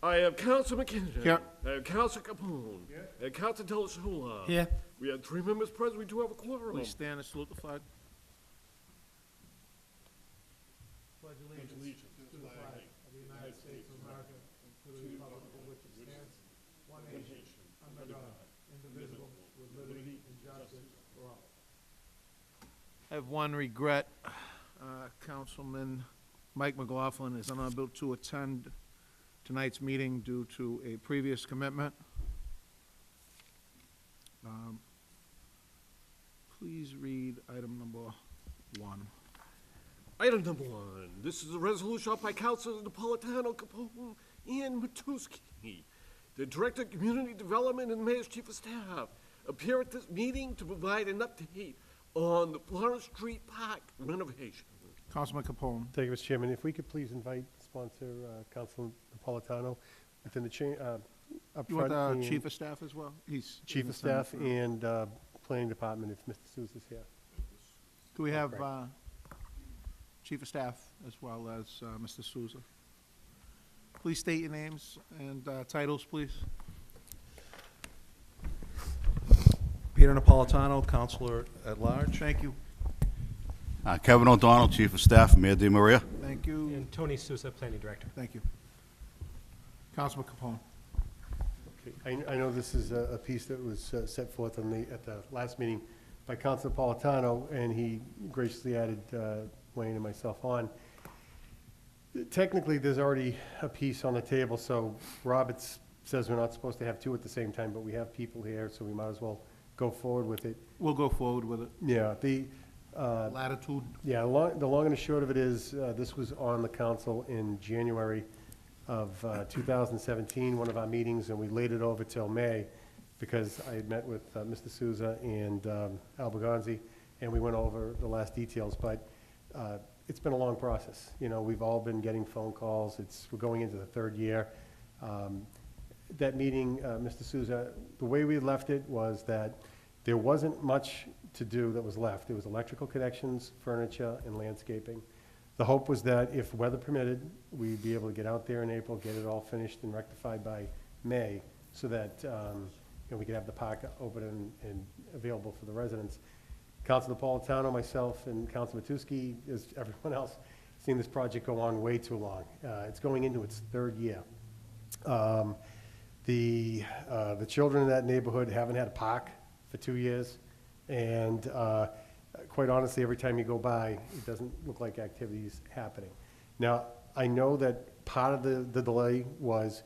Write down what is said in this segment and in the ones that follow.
I have Council McKinnon. Here. I have Council Capone. I have Council Delashula. Here. We have 3 members present. We do have a quorum. Please stand and salute the flag. I have one regret. Councilman Mike McLaughlin is unable to attend tonight's meeting due to a previous commitment. Please read item number 1. Item number 1. This is a resolution offered by Councilors Napolitano, Capone, and Matusky. The Director of Community Development and the Mayor's Chief of Staff appear at this meeting to provide an update on the Florence Street Park renovation. Councilman Capone. Thank you, Mr. Chairman. If we could please invite sponsor Councilman Napolitano within the chain, up You want front. the and Chief of Staff as well? He's Chief of Staff and Planning Department, if Mr. Souza's here. Do we have Right. Chief of Staff as well as Mr. Souza? Please state your names and titles, please. Peter Napolitano, Counselor at Large. Thank you. Kevin O'Donnell, Chief of Staff, Mayor Di Maria. Thank you. And Tony Souza, Planning Director. Thank you. Councilman Capone. Okay. I know this is a piece that was set forth at the last meeting by Councilor Napolitano, and he graciously added Wayne and myself on. Technically, there's already a piece on the table, so Roberts says we're not supposed to have two at the same time, but we have people here, so we might as well go forward with it. We'll go forward with it. Yeah, Latitude. yeah, the long and the short of it is, this was on the council in January of 2017, one of our meetings, and we laid it over till May, because I had met with Mr. Souza and Al Bergonzi, and we went over the last details, but it's been a long process. You know, we've all been getting phone calls. We're going into the 3rd year. That meeting, Mr. Souza, the way we left it was that there wasn't much to do that was left. There was electrical connections, furniture, and landscaping. The hope was that if weather permitted, we'd be able to get out there in April, get it all finished and rectified by May, so that we could have the park open and available for the residents. Councilor Napolitano, myself, and Councilor Matusky, as everyone else, seen this project go on way too long. It's going into its 3rd year. The children in that neighborhood haven't had a park for 2 years, and quite honestly, every time you go by, it doesn't look like activity's happening. Now, I know that part of the delay was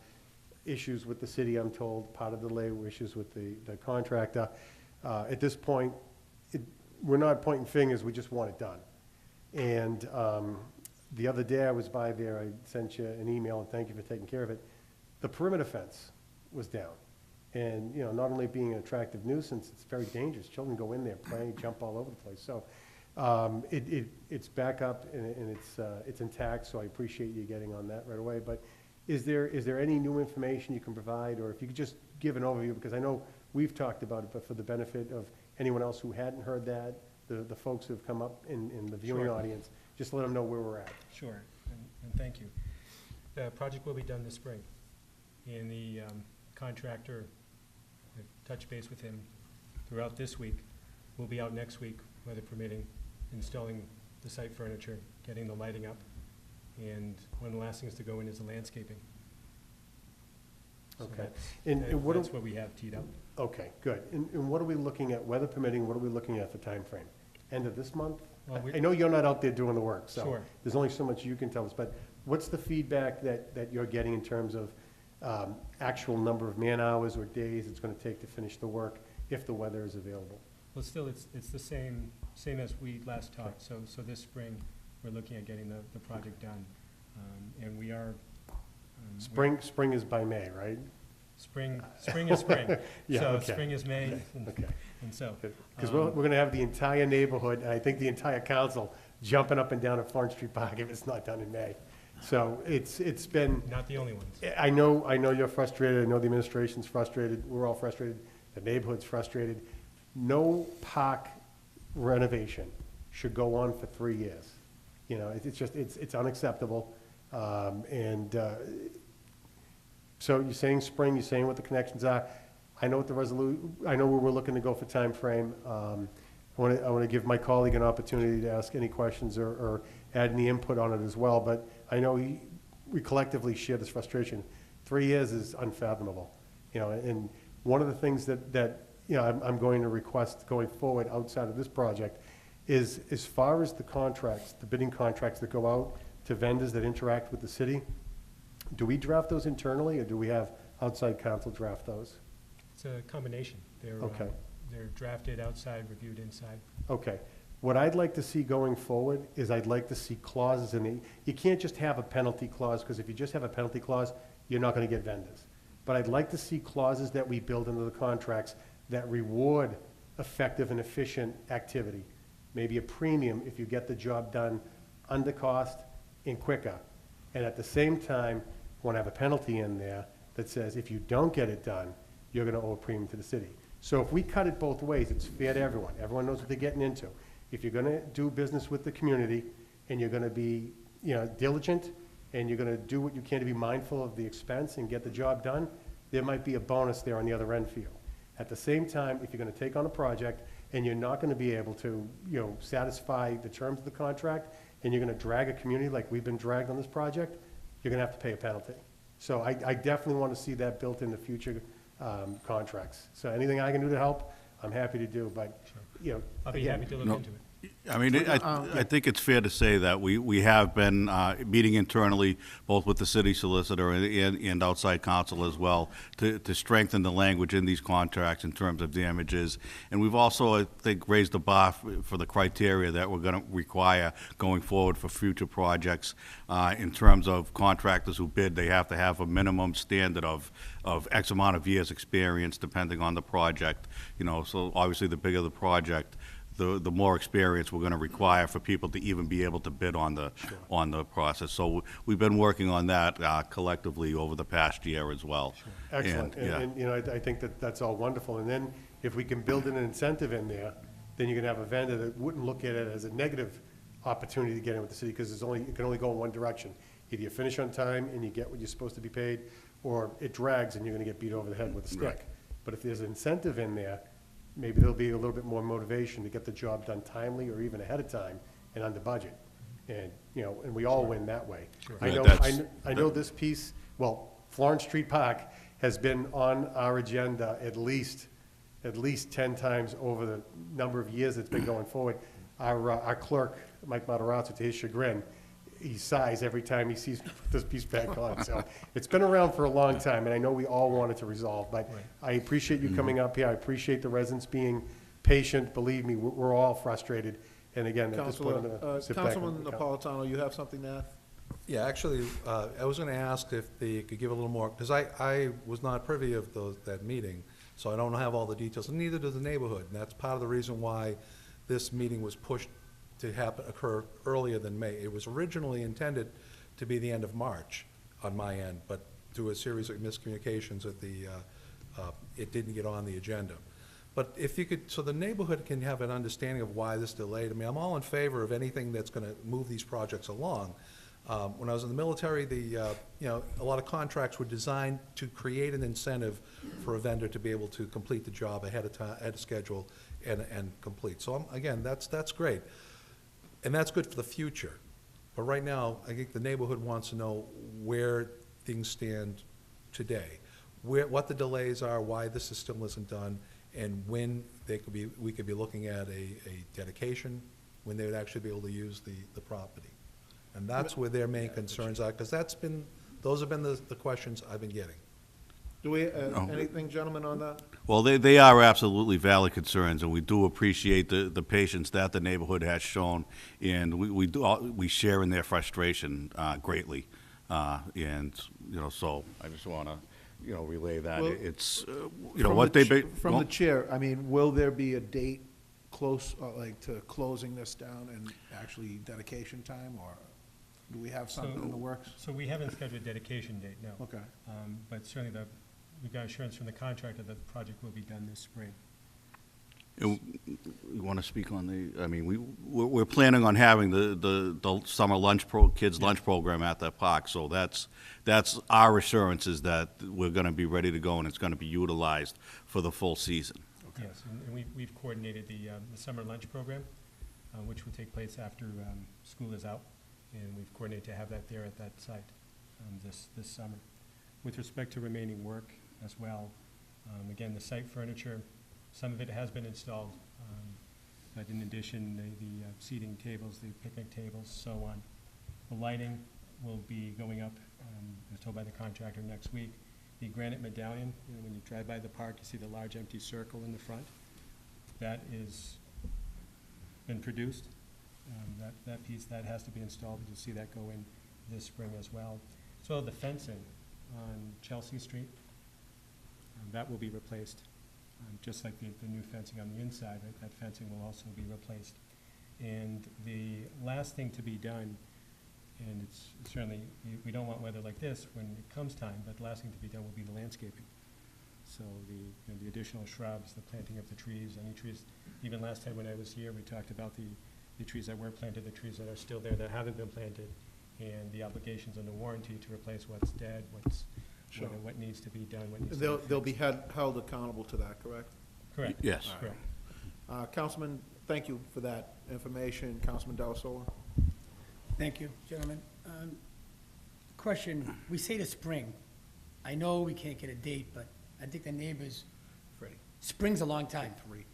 issues with the city, I'm told. Part of the delay were issues with the contractor. At this point, we're not pointing fingers, we just want it done. And the other day I was by there, I sent you an email, and thank you for taking care of it. The perimeter fence was down. And, you know, not only being an attractive nuisance, it's very dangerous. Children go in there, play, jump all over the place. So it's back up and it's intact, so I appreciate you getting on that right away. But is there any new information you can provide, or if you could just give an overview, because I know we've talked about it, but for the benefit of anyone else who hadn't heard that, the folks who have come up in the viewing Sure. audience, just let them know where we're at. Sure, and thank you. The project will be done this spring, and the contractor, I've touched base with him throughout this week. We'll be out next week, weather permitting, installing the site furniture, getting the lighting up, and one of the last things to go in is the landscaping. So Okay. that's- And what That's what we have teed up. Okay, good. And what are we looking at, weather permitting, what are we looking at for time frame? End of this month? Well, we- I know you're not out there doing the work, so Sure. there's only so much you can tell us, but what's the feedback that you're getting in terms of actual number of man-hours or days it's gonna take to finish the work if the weather is available? Well, still, it's the same as we last talked, so this spring, we're looking at getting the project done. And we are. Spring is by May, right? Spring is spring. Yeah, So okay. spring is May, Okay. and so. Because we're gonna have the entire neighborhood, and I think the entire council, jumping up and down at Florence Street Park if it's not done in May. So it's been, Not the only ones. I know you're frustrated, I know the administration's frustrated, we're all frustrated, the neighborhood's frustrated. No park renovation should go on for 3 years. You know, it's just, it's unacceptable. And So you're saying spring, you're saying what the connections are. I know what the I know where we're looking to go for timeframe. I want to give my colleague an opportunity to ask any questions or add any input on it as well, but I know we collectively share this frustration. 3 years is unfathomable, you know, and one of the things that you know, I'm going to request going forward outside of this project is, as far as the contracts, the bidding contracts that go out to vendors that interact with the city, do we draft those internally, or do we have outside counsel draft those? It's a combination. Okay. They're drafted outside, reviewed inside. Okay. What I'd like to see going forward is I'd like to see clauses in the, you can't just have a penalty clause, because if you just have a penalty clause, you're not gonna get vendors. But I'd like to see clauses that we build into the contracts that reward effective and efficient activity. Maybe a premium if you get the job done under cost and quicker. And at the same time, want to have a penalty in there that says if you don't get it done, you're gonna owe a premium to the city. So if we cut it both ways, it's fair to everyone. Everyone knows what they're getting into. If you're gonna do business with the community and you're gonna be, you know, diligent and you're gonna do what you can to be mindful of the expense and get the job done, there might be a bonus there on the other end for you. At the same time, if you're gonna take on a project and you're not gonna be able to, you know, satisfy the terms of the contract, and you're gonna drag a community like we've been dragged on this project, you're gonna have to pay a penalty. So I definitely wanna see that built in the future contracts. So anything I can do to help, I'm happy to do, but, you know, I'll be again, happy to look No. into it. I mean, I think it's fair to say that we have been meeting internally, both with the city solicitor and outside counsel as well, to strengthen the language in these contracts in terms of damages. And we've also, I think, raised the bar for the criteria that we're going to require going forward for future projects. In terms of contractors who bid, they have to have a minimum standard of X amount of years' experience, depending on the project. You know, so obviously, the bigger the project, the more experience we're going to require for people to even be able to bid on the process. So we've been working on that collectively over the past year as well. excellent. And, yeah. And, you know, I think that that's all wonderful. And then if we can build in an incentive in there, then you can have a vendor that wouldn't look at it as a negative opportunity to get in with the city, because it can only go in one direction. Either you finish on time and you get what you're supposed to be paid, or it drags and you're gonna get beat over the head with a stick. Right. But if there's an incentive in there, maybe there'll be a little bit more motivation to get the job done timely or even ahead of time and under budget. And, you know, and we all win that way. I Yeah, know, that's- I know this piece, well, Florence Street Park has been on our agenda at least 10 times over the number of years it's been going forward. Our clerk, Mike Matarazzo, to his chagrin, he sighs every time he sees this piece back on. So it's been around for a long time, and I know we all want it to resolve. But I appreciate you coming up here. I appreciate the residents being patient. Believe me, we're all frustrated. And again, at this point, I'm Councilor, gonna sit back. Councilman Napolitano, you have something to add? Yeah, actually, I was going to ask if they could give a little more, because I was not privy of that meeting, so I don't have all the details, and neither does the neighborhood. And that's part of the reason why this meeting was pushed to occur earlier than May. It was originally intended to be the end of March on my end, but through a series of miscommunications it didn't get on the agenda. But if you could, so the neighborhood can have an understanding of why this delayed. I mean, I'm all in favor of anything that's going to move these projects along. When I was in the military, you know, a lot of contracts were designed to create an incentive for a vendor to be able to complete the job ahead of time, ahead of schedule, and complete. So again, that's great, and that's good for the future. But right now, I think the neighborhood wants to know where things stand today, what the delays are, why the system isn't done, and when we could be looking at a dedication, when they would actually be able to use the property. And that's where their main concerns are, because those have been the questions I've been getting. Do we, anything, gentlemen, on that? Well, they are absolutely valid concerns, and we do appreciate the patience that the neighborhood has shown, and we share in their frustration greatly. And, you know, so I just want to, you know, relay that. Well, It's, you know, what they... From the chair, I mean, will there be a date close, like, to closing this down and actually dedication time, or do we have something in the works? So we haven't scheduled a dedication date, no. Okay. But certainly we've got assurance from the contractor that the project will be done this spring. You want to speak on the, I mean, we're planning on having the summer kids' lunch program at that park, so that's our assurance is that we're going to be ready to go and it's going to be utilized for the full season. Yes, and we've coordinated the summer lunch program, which will take place after school is out, and we've coordinated to have that there at that site this summer. With respect to remaining work as well, again, the site furniture, some of it has been installed, but in addition, the seating tables, the picnic tables, so on. The lighting will be going up, I was told by the contractor, next week. The granite medallion, you know, when you drive by the park, you see the large empty circle in the front. That is been produced. That piece, that has to be installed. You'll see that go in this spring as well. So the fencing on Chelsea Street, that will be replaced. Just like the new fencing on the inside, right? That fencing will also be replaced. And the last thing to be done, and it's certainly, we don't want weather like this when it comes time, but the last thing to be done will be the landscaping. So the additional shrubs, the planting of the trees, any trees. Even last time when I was here, we talked about the trees that were planted, the trees that are still there that haven't been planted, and the obligations on the warranty to replace what's dead, Sure. what needs to be done, what needs to be fixed. They'll be held accountable to that, correct? Correct. Yes. Correct. Councilman, thank you for that information. Councilman Delasola? Thank you, gentlemen. Question, we say the spring. I know we can't get a date, but I think the neighbors, Freddie? spring's a long time. Three.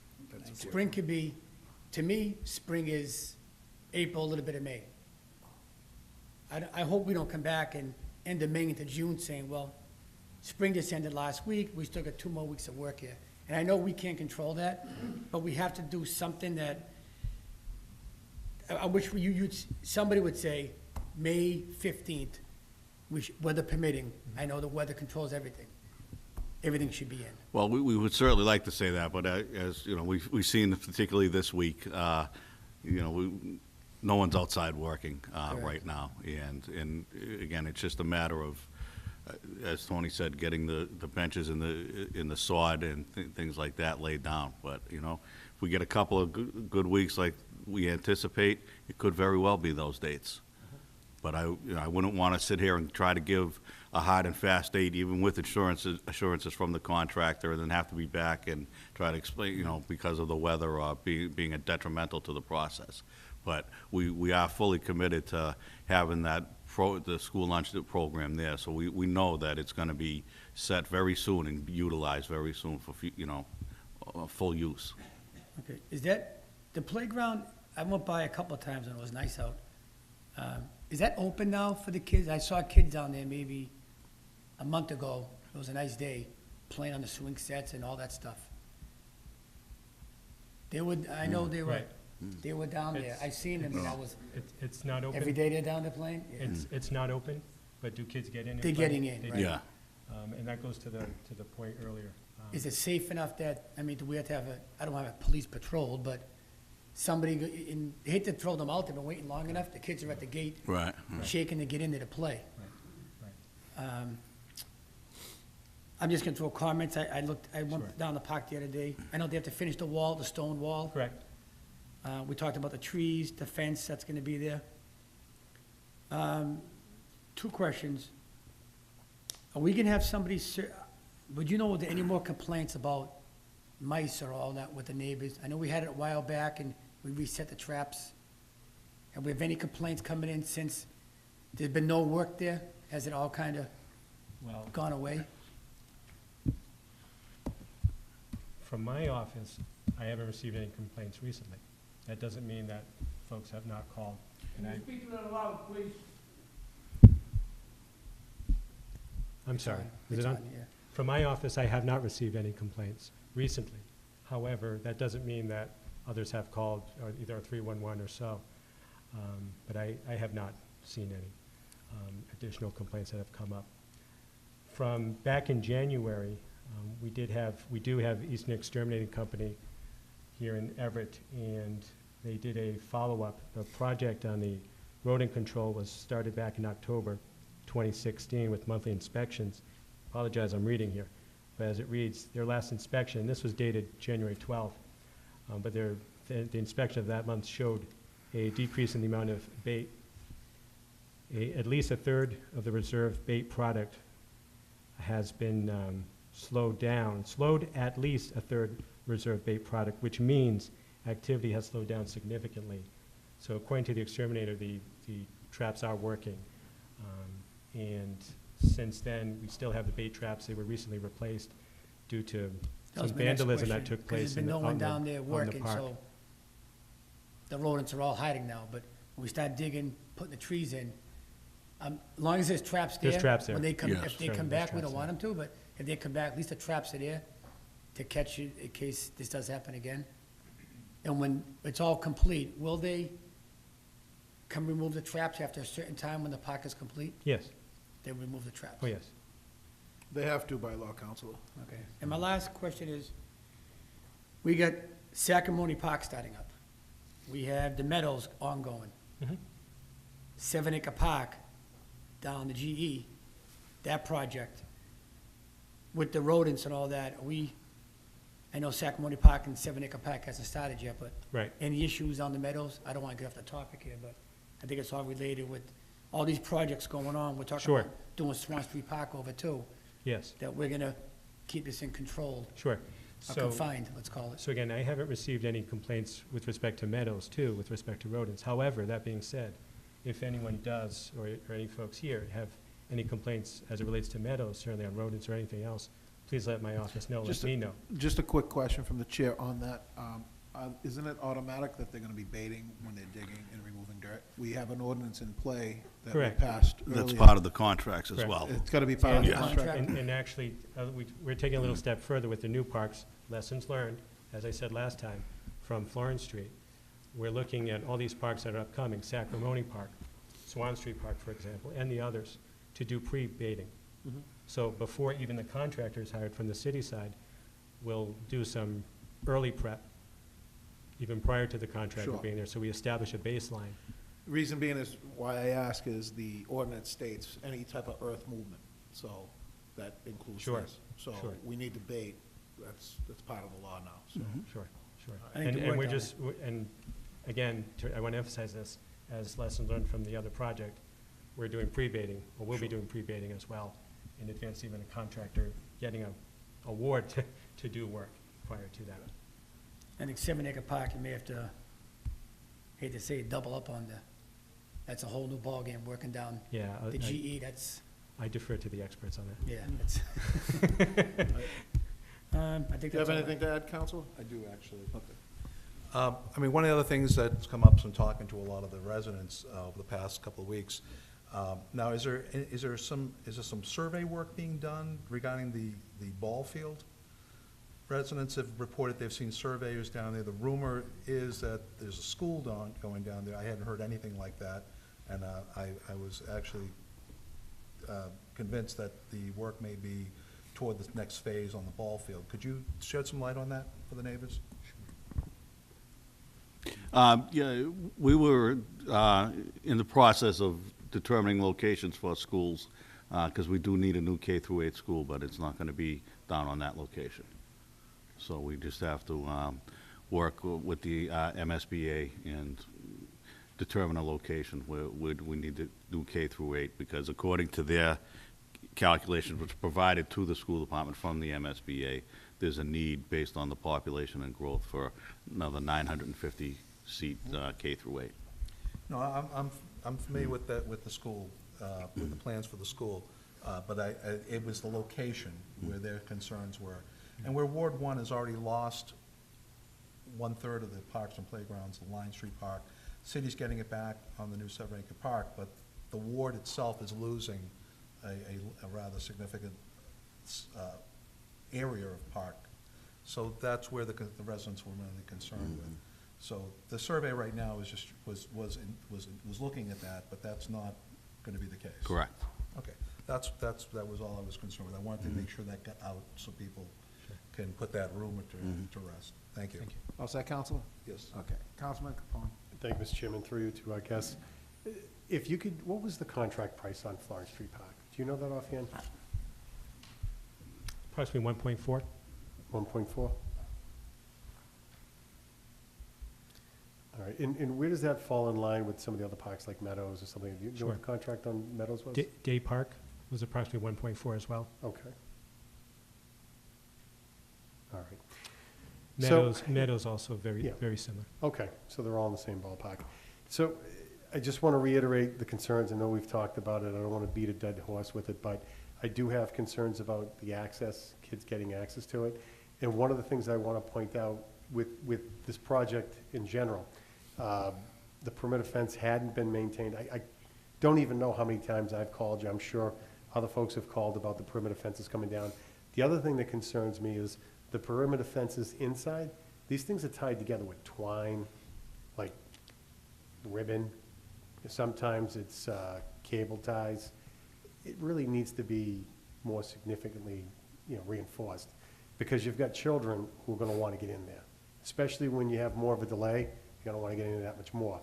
Spring could be, to me, spring is April, a little bit of May. I hope we don't come back and end of May into June saying, well, spring just ended last week, we still got 2 more weeks of work here. And I know we can't control that, but we have to do something that, I wish somebody would say, May 15th, weather permitting. I know the weather controls everything. Everything should be in. Well, we would certainly like to say that, but as, you know, we've seen particularly this week, you know, no one's outside working right now. And again, it's just a matter of, as Tony said, getting the benches in the sod and things like that laid down. But, you know, if we get a couple of good weeks like we anticipate, it could very well be those dates. But I wouldn't want to sit here and try to give a hard and fast date, even with assurances from the contractor, and then have to be back and try to explain, you know, because of the weather or being a detrimental to the process. But we are fully committed to having the school lunch program there, so we know that it's going to be set very soon and utilized very soon for, you know, full use. Okay, is that, the playground, I went by a couple of times and it was nice out. Is that open now for the kids? I saw kids down there maybe a month ago. It was a nice day, playing on the swing sets and all that stuff. They would, I know they were, Right. they were down there. It's- I seen them and I was, It's not open. every day they're down there playing? Yeah. It's not open, but do kids get in? and They're play? getting in, They right. do. Yeah. And that goes to the point earlier. Is it safe enough that, I mean, do we have to have I don't have a police patrol, but somebody, I hate to throw them out, they've been waiting long enough, the kids are at the gate Right. shaking to get in there to play. Right. I'm just gonna throw comments, I Sure. went down the park the other day, I know they have to finish the wall, the stone wall. Correct. We talked about the trees, the fence that's gonna be there. 2 questions. Are we gonna have somebody, would you know, are there any more complaints about mice or all that with the neighbors? I know we had it a while back and we reset the traps. Have we have any complaints coming in since there's been no work there? Has it all kinda Well, gone away? from my office, I haven't received any complaints recently. That doesn't mean that folks have not called. And speak a little loud, please? I'm sorry. Is it on? Yeah. From my office, I have not received any complaints recently. However, that doesn't mean that others have called, or either 311 or so. But I have not seen any additional complaints that have come up. From back in January, we do have Eastern Exterminating Company here in Everett, and they did a follow-up. The project on the rodent control was started back in October 2016 with monthly inspections. Apologize, I'm reading here, but as it reads, their last inspection, this was dated January 12th, but their the inspection of that month showed a decrease in the amount of bait. At least a third of the reserve bait product has been slowed at least a third reserve bait product, which means activity has slowed down significantly. So according to the exterminator, the traps are working. And since then, we still have the bait traps. They were recently replaced due to That was some my next vandalism that question, took 'cause place there's been no one down there on the working, park. so the rodents are all hiding now, but when we start digging, putting the trees in, as long as there's traps there. There's traps there. When they come, Yes. if they Sure, come there's back, we don't traps want them to, but if they come back, at least the traps are there to catch it in case this does happen again. And when it's all complete, will they come remove the traps after a certain time when the park is complete? Yes, They remove the traps? oh, yes. They have to by law, Counselor. Okay. And my last question is, we got Sacramone Park starting up. We have the Meadows ongoing. Mhm. 7 Acre Park down the GE, that project. With the rodents and all that, I know Sacramone Park and 7 Acre Park hasn't started yet, but Right. any issues on the Meadows? I don't want to get off the topic here, but I think it's all related with all these projects going on. We're talking Sure. about doing Swan Street Park over too, Yes, that we're gonna keep this in control, sure. or So, confined, let's call it. so again, I haven't received any complaints with respect to meadows, too, with respect to rodents. However, that being said, if anyone does, or any folks here have any complaints as it relates to meadows, certainly on rodents or anything else, please let my office know, let Just a- me know. Just a quick question from the chair on that. Isn't it automatic that they're gonna be baiting when they're digging and removing dirt? We have an ordinance in play that we Correct. passed earlier. That's part of the contracts as Correct. well. It's gotta be part of the And- contract. And actually, we're taking a little step further with the new parks, lessons learned, as I said last time, from Florence Street. We're looking at all these parks that are upcoming, Sacramone Park, Swan Street Park, for example, and the others, to do pre-baiting. So before even the contractor is hired from the city side, we'll do some early prep, even prior to the contractor Sure. being there, so we establish a baseline. Reason being is, why I ask is the ordinance states any type of earth movement, so that includes Sure, this. So sure. we need to bait, that's part of the law now, so. Sure, sure. I think And the and work we're on just, and again, I want to emphasize this, as lesson learned from the other project, we're doing pre-baiting, or we'll be doing pre-baiting as well, in advance even a contractor getting a award to do work prior to that. I think 7 Acre Park, you may have to, hate to say it, double up on that's a whole new ballgame, working down Yeah, the GE, that's, I defer to the experts on that. yeah, that's. I think Do you that's have all. anything to add, Counselor? I do, actually. Okay. I mean, one of the other things that's come up from talking to a lot of the residents over the past couple of weeks, now, is there some survey work being done regarding the ball field? Residents have reported they've seen surveyors down there. The rumor is that there's a school going down there. I hadn't heard anything like that, and I was actually convinced that the work may be toward the next phase on the ball field. Could you shed some light on that for the neighbors? Yeah, we were in the process of determining locations for schools, because we do need a new K through 8 school, but it's not going to be down on that location. So we just have to work with the MSBA and determine a location where we need to do K through 8, because according to their calculations, which provided to the school department from the MSBA, there's a need based on the population and growth for another 950 seat K through 8. No, I'm familiar with that, with the school, with the plans for the school, but it was the location where their concerns were. And where Ward 1 has already lost 1/3 of the parks and playgrounds, the Line Street Park, city's getting it back on the new 7 Acre Park, but the ward itself is losing a rather significant area of park. So that's where the residents were really concerned with. So the survey right now is just, was looking at that, but that's not gonna be the case. Correct. Okay, that was all I was concerned with. I wanted to make sure that got out so people can put that rumor to rest. Thank you. Thank you. All set, Counselor? Yes. Okay. Councilman Capone? Thank you, Mr. Chairman, through you to our guests. If you could, what was the contract price on Florence Street Park? Do you know that offhand? Approximately 1.4? 1.4? All right, and where does that fall in line with some of the other parks like Meadows or something? Do you know what Sure. the contract on Meadows was? Day Park was approximately 1.4 as well. Okay. All right. So- Meadows also Yeah. very similar. Okay, so they're all in the same ballpark. So I just want to reiterate the concerns. I know we've talked about it. I don't want to beat a dead horse with it, but I do have concerns about the access, kids getting access to it. And one of the things I want to point out with this project in general, the perimeter fence hadn't been maintained. I don't even know how many times I've called you. I'm sure other folks have called about the perimeter fences coming down. The other thing that concerns me is the perimeter fences inside. These things are tied together with twine, like ribbon. Sometimes it's cable ties. It really needs to be more significantly, reinforced, because you've got children who are going to want to get in there, especially when you have more of a delay. You're going to want to get in that much more.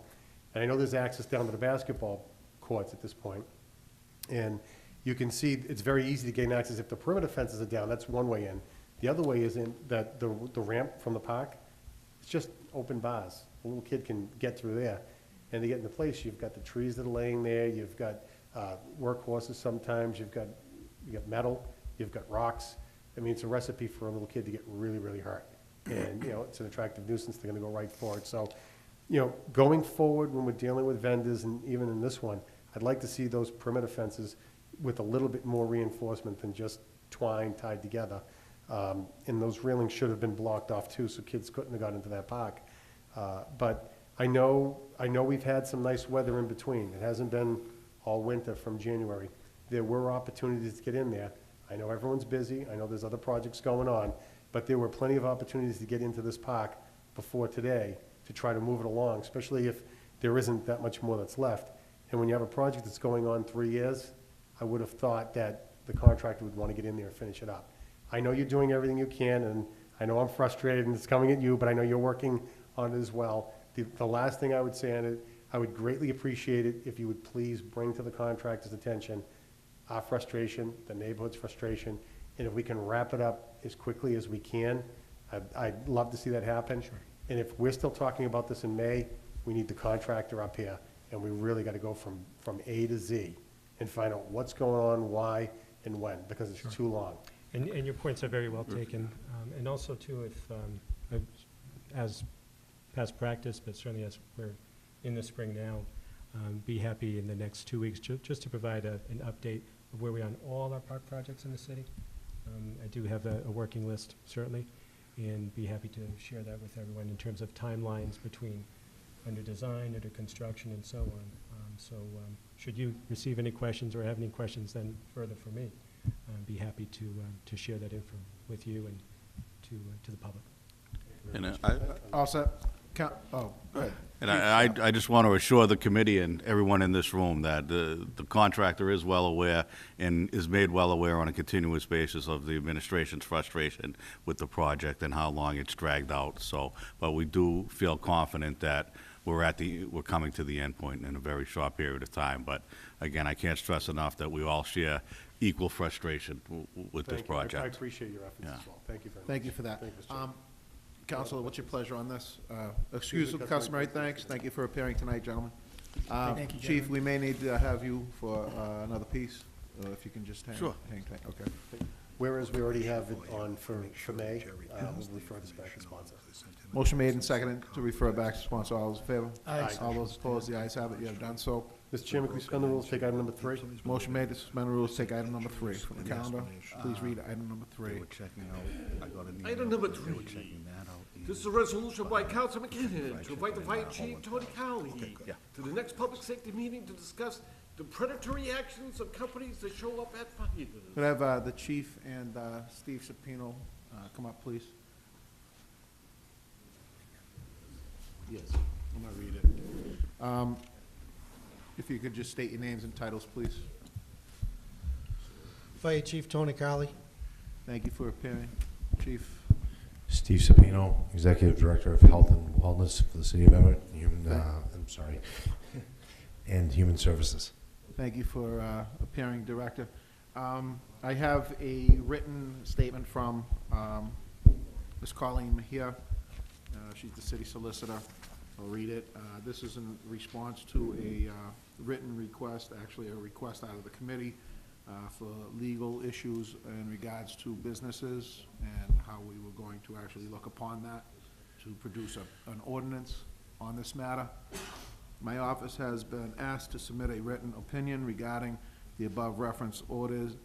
And I know there's access down to the basketball courts at this point, and you can see it's very easy to gain access if the perimeter fences are down. That's one way in. The other way is in that the ramp from the park, it's just open bars. A little kid can get through there. And to get into place, you've got the trees that are laying there, you've got workhorses sometimes, you've got metal, you've got rocks. I mean, it's a recipe for a little kid to get really, really hurt. And, it's an attractive nuisance, they're gonna go right for it. So, going forward, when we're dealing with vendors, and even in this one, I'd like to see those perimeter fences with a little bit more reinforcement than just twine tied together. And those railings should have been blocked off too, so kids couldn't have got into that park. But I know we've had some nice weather in between. It hasn't been all winter from January. There were opportunities to get in there. I know everyone's busy. I know there's other projects going on, but there were plenty of opportunities to get into this park before today to try to move it along, especially if there isn't that much more that's left. And when you have a project that's going on 3 years, I would have thought that the contractor would want to get in there and finish it up. I know you're doing everything you can, and I know I'm frustrated and it's coming at you, but I know you're working on it as well. The last thing I would say on it, I would greatly appreciate it if you would please bring to the contractor's attention our frustration, the neighborhood's frustration, and if we can wrap it up as quickly as we can, I'd love to see that happen. And if we're still talking about this in May, we need the contractor up here, and we really got to go from A to Z and find out what's going on, why, and when, because it's too long. And your points are very well taken. And also too, if, as past practice, but certainly as we're in the spring now, be happy in the next 2 weeks just to provide an update of where we are on all our park projects in the city. I do have a working list, certainly, and be happy to share that with everyone in terms of timelines between under design, under construction, and so on. Should you receive any questions or have any questions then further for me, be happy to share that info with you and to the public. And All set? Go ahead. And I just want to assure the committee and everyone in this room that the contractor is well aware and is made well aware on a continuous basis of the administration's frustration with the project and how long it's dragged out. So, but we do feel confident that we're coming to the end point in a very short period of time. But again, I can't stress enough that we all share equal frustration with this Thank you. I project. appreciate your efforts Yeah. as well. Thank you very much. Thank you for that. Thank you, Mr. Chairman. Counselor, what's your pleasure on this? Excuse of customary thanks. Thank you for appearing tonight, gentlemen. Thank you, Chief, gentlemen. we may need to have you for another piece, if you can just hang Sure. tight. Okay. Whereas we already have it on for May, we'll refer this back to sponsor. Motion made and seconded to refer back to sponsor. All those in favor? Aye. All those opposed? The ayes have it. You have done so. Mr. Chairman, can we suspend the rules, take item number 3? Motion made to suspend the rules, take item number 3 from the calendar. Please read item number 3. Item number 3. This is a resolution by Council McKinnon to invite the Fire Chief, Tony Cowley, to the next public safety meeting to discuss the predatory actions of companies that show up at fires. Could I have the chief and Steve Sapino come up, please? Yes, I'm gonna read it. If you could just state your names and titles, please. Fire Chief Tony Carley. Thank you for appearing, chief. Steve Sapino, Executive Director of Health and Wellness for the City of Everett, and Human Services. Thank you for appearing, Director. I have a written statement from Ms. Colleen Mejia. She's the city solicitor. I'll read it. This is in response to a written request, actually a request out of the committee for legal issues in regards to businesses and how we were going to actually look upon that to produce an ordinance on this matter. My office has been asked to submit a written opinion regarding the above referenced orders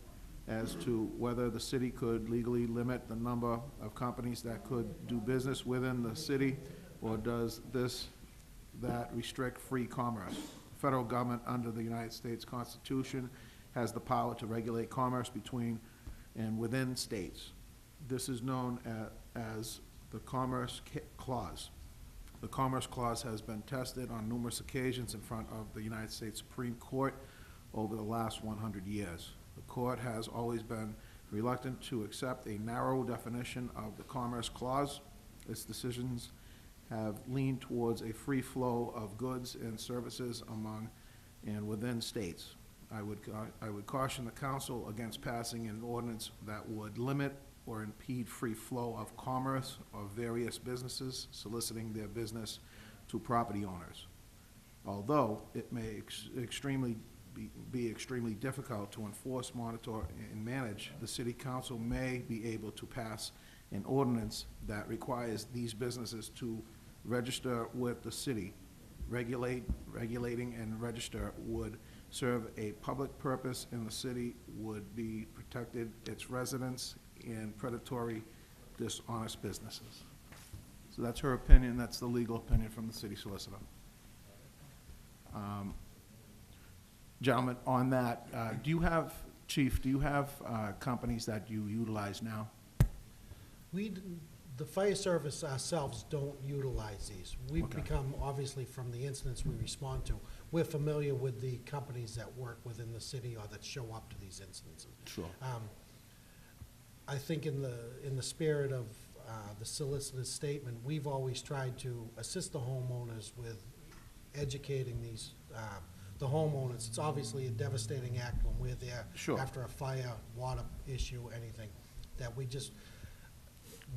as to whether the city could legally limit the number of companies that could do business within the city, or does that restrict free commerce? The federal government, under the United States Constitution, has the power to regulate commerce between and within states. This is known as the Commerce Clause. The Commerce Clause has been tested on numerous occasions in front of the United States Supreme Court over the last 100 years. The court has always been reluctant to accept a narrow definition of the Commerce Clause. Its decisions have leaned towards a free flow of goods and services among and within states. I would caution the council against passing an ordinance that would limit or impede free flow of commerce of various businesses soliciting their business to property owners. Although it may be extremely difficult to enforce, monitor, and manage, the city council may be able to pass an ordinance that requires these businesses to register with the city. Regulating and register would serve a public purpose in the city, would be protected its residents and predatory, dishonest businesses. So that's her opinion, that's the legal opinion from the city solicitor. Gentlemen, on that, Chief, do you have companies that you utilize now? The fire service ourselves don't utilize these. We've Okay. become, obviously, from the incidents we respond to, we're familiar with the companies that work within the city or that show up to these instances. Sure. I think in the spirit of the solicitor's statement, we've always tried to assist the homeowners with educating these, the homeowners. It's obviously a devastating act when we're there Sure. after a fire, water issue, anything, that we just,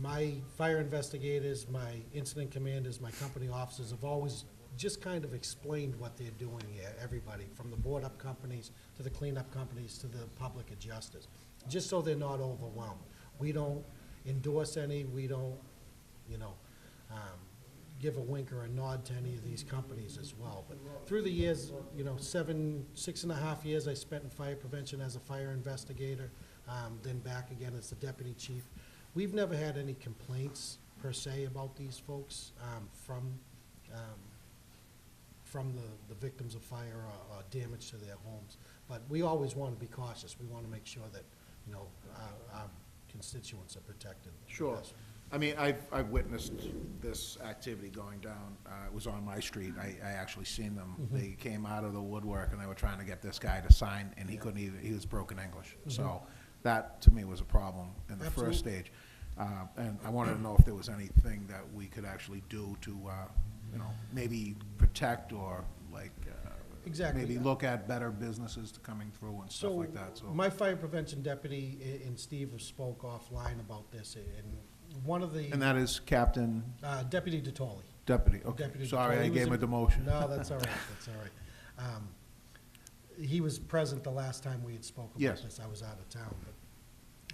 my fire investigators, my incident commanders, my company officers have always just kind of explained what they're doing here, everybody, from the board-up companies to the cleanup companies to the public adjusters, just so they're not overwhelmed. We don't endorse any, we don't, give a wink or a nod to any of these companies as well. But through the years, 6.5 years I spent in fire prevention as a fire investigator, then back again as the deputy chief. We've never had any complaints per se about these folks from the victims of fire or damage to their homes. But we always want to be cautious. We want to make sure that, our constituents are protected. Sure. Yes. I mean, I've witnessed this activity going down. It was on my street. I actually seen them. Mm-hmm. They came out of the woodwork and they were trying to get this guy to sign, and he couldn't even, he was broken English. So that, to me, was a problem in the first Absolutely. stage. And I wanted to know if there was anything that we could actually do to, maybe protect or like, Exactly. maybe look at better businesses coming through and stuff like that, so. My fire prevention deputy and Steve have spoke offline about this, and one of the, And that is Captain, Deputy DeTolli. Deputy, okay. Deputy Sorry, DeTolli. I He was gave him a in- demotion. No, that's all right, that's all right. He was present the last time we had spoken about Yes. this. I was out of town,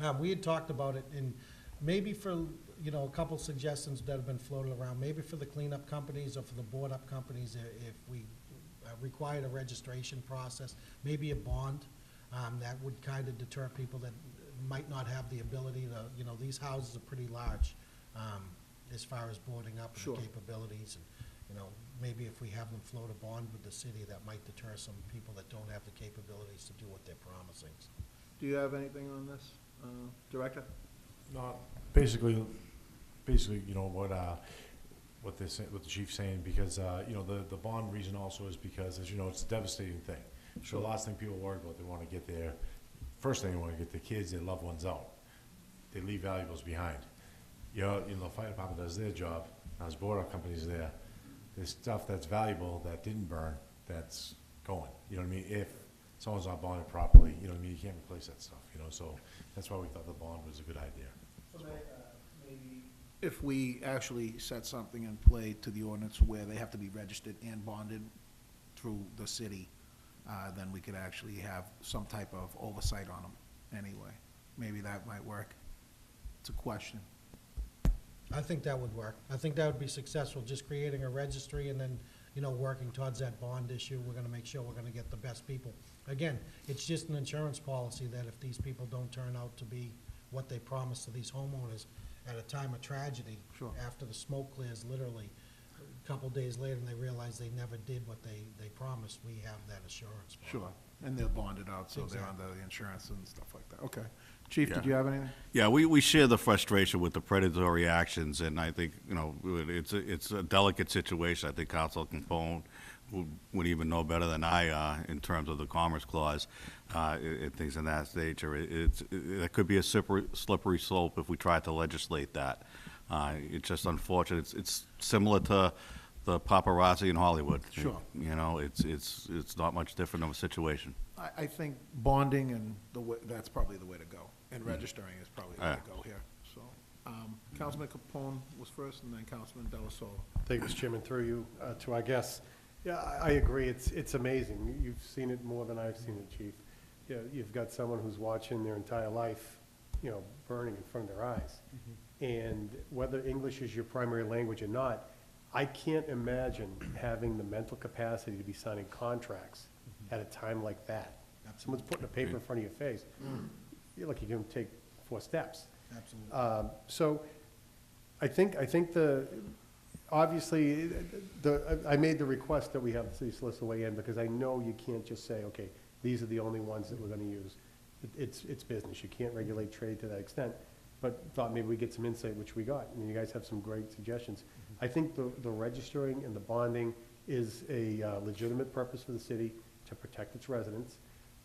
but we had talked about it, and maybe for, a couple suggestions that have been floated around, maybe for the cleanup companies or for the board-up companies, if we required a registration process, maybe a bond, that would kind of deter people that might not have the ability to, these houses are pretty large, as far as boarding up and Sure. the capabilities, and, maybe if we have them float a bond with the city, that might deter some people that don't have the capabilities to do what they're promising. Do you have anything on this, Director? No, basically, what the chief's saying, because, the bond reason also is because, as you know, it's a devastating thing. So the last thing people worry about, they want to get first thing they want to get their kids, their loved ones out. They leave valuables behind. The fire department does their job, now there's board companies there. There's stuff that's valuable that didn't burn, that's going, you know what I mean? If someone's not bonded properly, you know what I mean, you can't replace that stuff, so that's why we thought the bond was a good idea. So maybe if we actually set something in play to the ordinance where they have to be registered and bonded through the city, then we could actually have some type of oversight on them anyway. Maybe that might work. It's a question. I think that would work. I think that would be successful, just creating a registry and then, you know, working towards that bond issue. We're gonna make sure we're gonna get the best people. Again, it's just an insurance policy that if these people don't turn out to be what they promised to these homeowners at a time of tragedy, Sure. after the smoke clears literally, a couple days later, and they realize they never did what they promised, we have that assurance. Sure. And they're bonded out, so they're Exactly. under the insurance and stuff like that. Okay. Chief, did Yeah. you have anything? Yeah, we share the frustration with the predatory actions, and I think, it's a delicate situation. I think Council Capone would even know better than I, in terms of the Commerce Clause, and things of that nature. It could be a slippery slope if we try to legislate that. It's just unfortunate. It's similar to the paparazzi in Hollywood. Sure. It's not much different of a situation. I think bonding and that's probably the way to go. And registering is probably the way to go here, so. Councilman Capone was first, and then Councilman Delasola. Thank you, Mr. Chairman, through you to our guests. Yeah, I agree, it's amazing. You've seen it more than I've seen it, Chief. Yeah, you've got someone who's watching their entire life, burning in front of their eyes. And whether English is your primary language or not, I can't imagine having the mental capacity to be signing contracts at a time like that. Someone's putting a paper in front of your face. You're lucky you can take 4 steps. Absolutely. So I think obviously, I made the request that we have the city solicitor weigh in because I know you can't just say, okay, these are the only ones that we're gonna use. It's business. You can't regulate trade to that extent. But thought maybe we get some insight, which we got. I mean, you guys have some great suggestions. I think the registering and the bonding is a legitimate purpose for the city to protect its residents.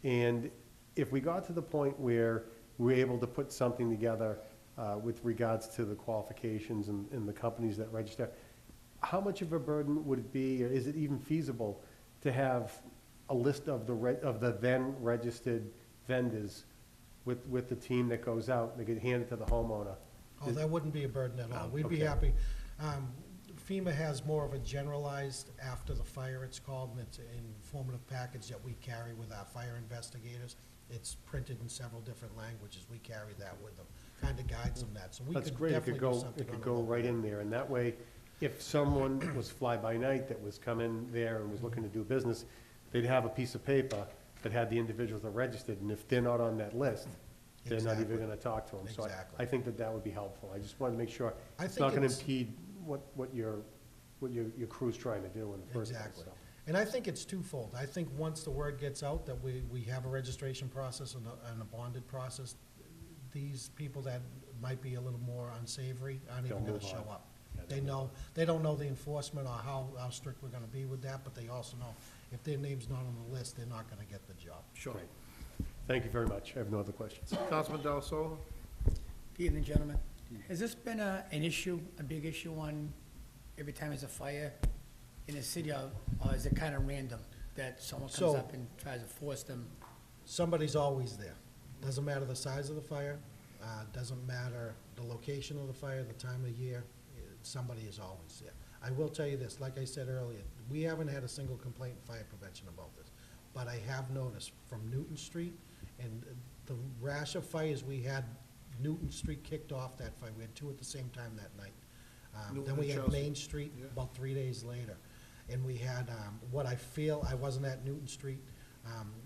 And if we got to the point where we're able to put something together with regards to the qualifications and the companies that register, how much of a burden would it be, or is it even feasible to have a list of the then registered vendors with the team that goes out, they get handed to the homeowner? Oh, that wouldn't be a burden at all. We'd be Okay. happy. FEMA has more of a generalized after the fire, it's called, and it's an informative package that we carry with our fire investigators. It's printed in several different languages. We carry that with them, kind of guides them that. So we That's could great, definitely do something it could on go the right local. in there, and that way, if someone was fly-by-night that was coming there and was looking to do business, they'd have a piece of paper that had the individuals that registered, and if they're not on that list, they're not even Exactly. gonna talk to them. So Exactly. I think that would be helpful. I just wanted to make sure I it's think not gonna it's- impede what your crew's trying to do in the first place, Exactly. so. And I think it's twofold. I think once the word gets out that we have a registration process and a bonded process, these people that might be a little more unsavory aren't even They'll gonna move show on. up. Yeah, They don't know the enforcement or how strict we're gonna be with that, but they also know if their name's not on the list, they're not gonna get the job. Sure. Great. Thank you very much. I have no other questions. Councilman Delasola? Good evening, gentlemen. Has this been an issue, a big issue on every time there's a fire in the city, or is it kind of random that someone comes So- up and tries to force them? Somebody's always there. Doesn't matter the size of the fire, doesn't matter the location of the fire, the time of year, somebody is always there. I will tell you this, like I said earlier, we haven't had a single complaint in fire prevention about this, but I have noticed from Newton Street and the rash of fires we had, Newton Street kicked off that fire, we had 2 at the same time that night. Newton Then we and had Chelsea. Main Street Yeah. about 3 days later. And we had, what I feel, I wasn't at Newton Street,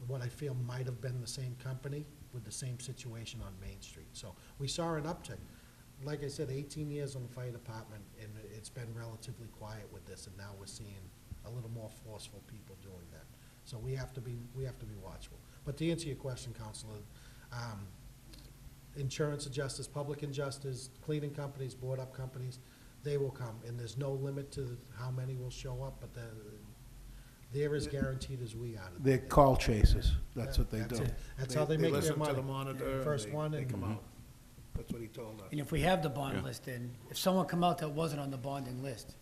what I feel might have been the same company with the same situation on Main Street. So we saw an uptick. Like I said, 18 years on the fire department, and it's been relatively quiet with this, and now we're seeing a little more forceful people doing that. So we have to be watchful. But to answer your question, Counselor, insurance adjusters, public adjusters, cleaning companies, board-up companies, they will come, and there's no limit to how many will show up, but they're as guaranteed as we are. They're call chasers. That's what they That's do. it. That's how they make their listen to money. the monitor. First they- one They and- come out. That's what he told us. And if we have the bond Yeah. list, then if someone come out that wasn't on the bonding list,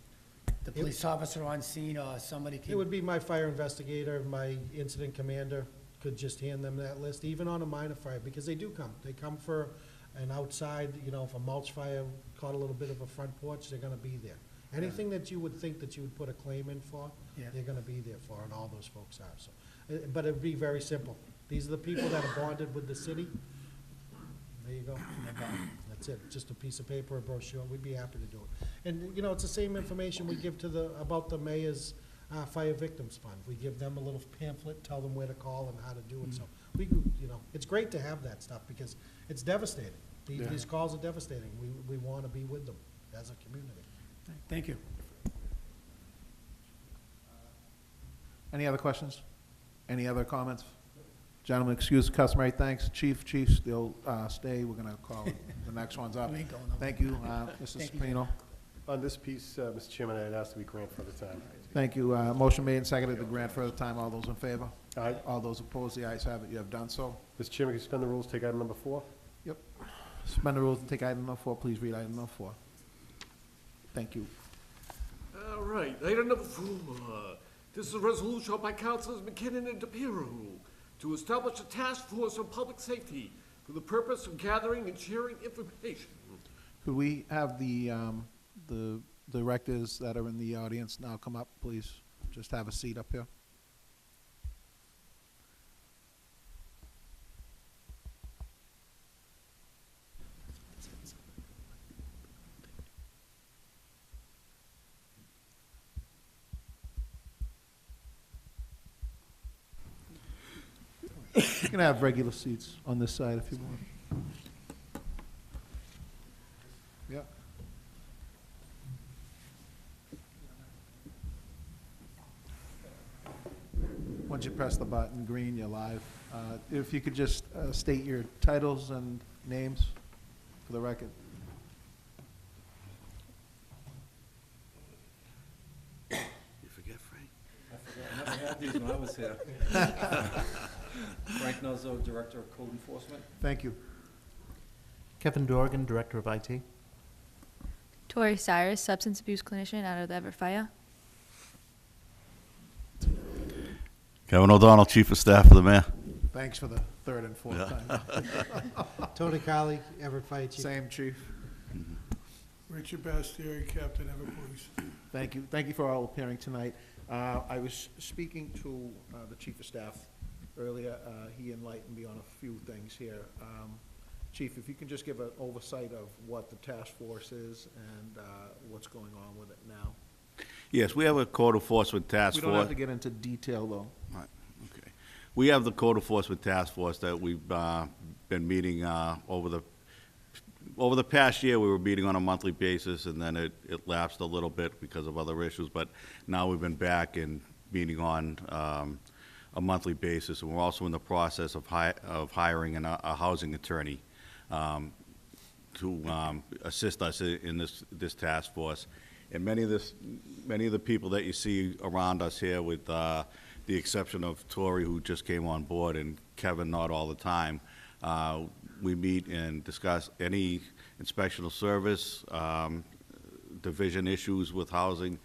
the police officer on scene or somebody It would can, be my fire investigator, my incident commander could just hand them that list, even on a minor fire, because they do come. They come for and outside, you know, if a mulch fire caught a little bit of a front porch, they're gonna be there. Anything that you would think that you would put a claim in for, Yeah. they're gonna be there for, and all those folks are, so. But it'd be very simple. These are the people that are bonded with the city. There you go. That's it, just a piece of paper, a brochure, we'd be happy to do it. And, you know, it's the same information we give to about the mayor's Fire Victims Fund. We give them a little pamphlet, tell them where to call and how to do it, so we, you know, it's great to have that stuff, because it's devastating. These calls are devastating. We want to be with them as a community. Thank you. Any other questions? Any other comments? Gentlemen, excuse the customary thanks. Chief, still stay. We're gonna call the next one's up. We ain't going nowhere. Thank you, Mr. Thank you. Sapino. On this piece, Mr. Chairman, I'd ask that we grant further time. Thank you. Motion made and seconded to grant further time. All those in favor? Aye. All those opposed? The ayes have it. You have done so. Mr. Chairman, can you suspend the rules, take item number 4? Yep. Suspend the rules and take item number 4. Please read item number 4. Thank you. All right, item number 4. This is a resolution by Councilors McKinnon and DePiero to establish a task force on public safety for the purpose of gathering and sharing information. Could we have the directors that are in the audience now come up, please? Just have a seat up here. You can have regular seats on this side if you want. Yep. Once you press the button, green, you're live. If you could just state your titles and names for the record. You forget, Frank? I never had these when I was here. Frank Nuzzo, Director of Code Enforcement. Thank you. Kevin Dorgan, Director of IT. Tori Cyrus, Substance Abuse Clinician out of the Everett Fire. Kevin O'Donnell, Chief of Staff for the Mayor. Thanks for the third and fourth time. Tony Colley, Everett Fire Chief. Same, Chief. Richard Bastieri, Captain Everett Police. Thank you. Thank you for all appearing tonight. I was speaking to the Chief of Staff earlier. He enlightened me on a few things here. Chief, if you can just give an oversight of what the task force is and what's going on with it now. Yes, we have a code enforcement task We force. don't have to get into detail, though. Right, okay. We have the code enforcement task force that we've been meeting over the past year. We were meeting on a monthly basis, and then it lapsed a little bit because of other issues, but now we've been back and meeting on a monthly basis, and we're also in the process of hiring a housing attorney to assist us in this task force. And many of the people that you see around us here, with the exception of Tori, who just came on board, and Kevin not all the time, we meet and discuss any inspectional service, division issues with housing,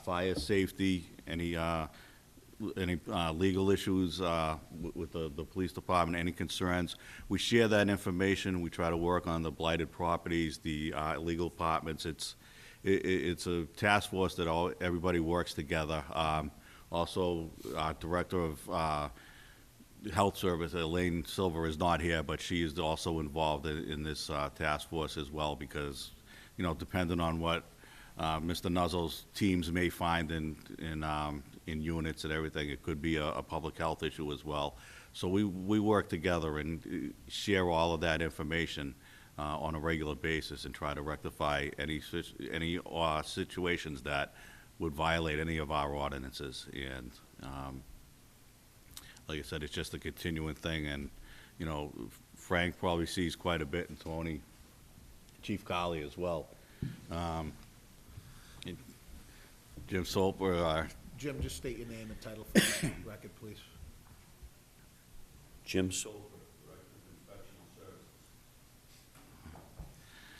fire safety, any legal issues with the police department, any concerns. We share that information. We try to work on the blighted properties, the illegal apartments. It's a task force that everybody works together. Also, our Director of Health Service, Elaine Silver, is not here, but she is also involved in this task force as well, because, you know, depending on what Mr. Nuzzle's teams may find in units and everything, it could be a public health issue as well. So we work together and share all of that information on a regular basis and try to rectify any situations that would violate any of our ordinances. And like I said, it's just a continuing thing. And, you know, Frank probably sees quite a bit, and Tony, Chief Colley as well. Jim Soper, Jim, just state your name and title for the record, please. Jim Soper.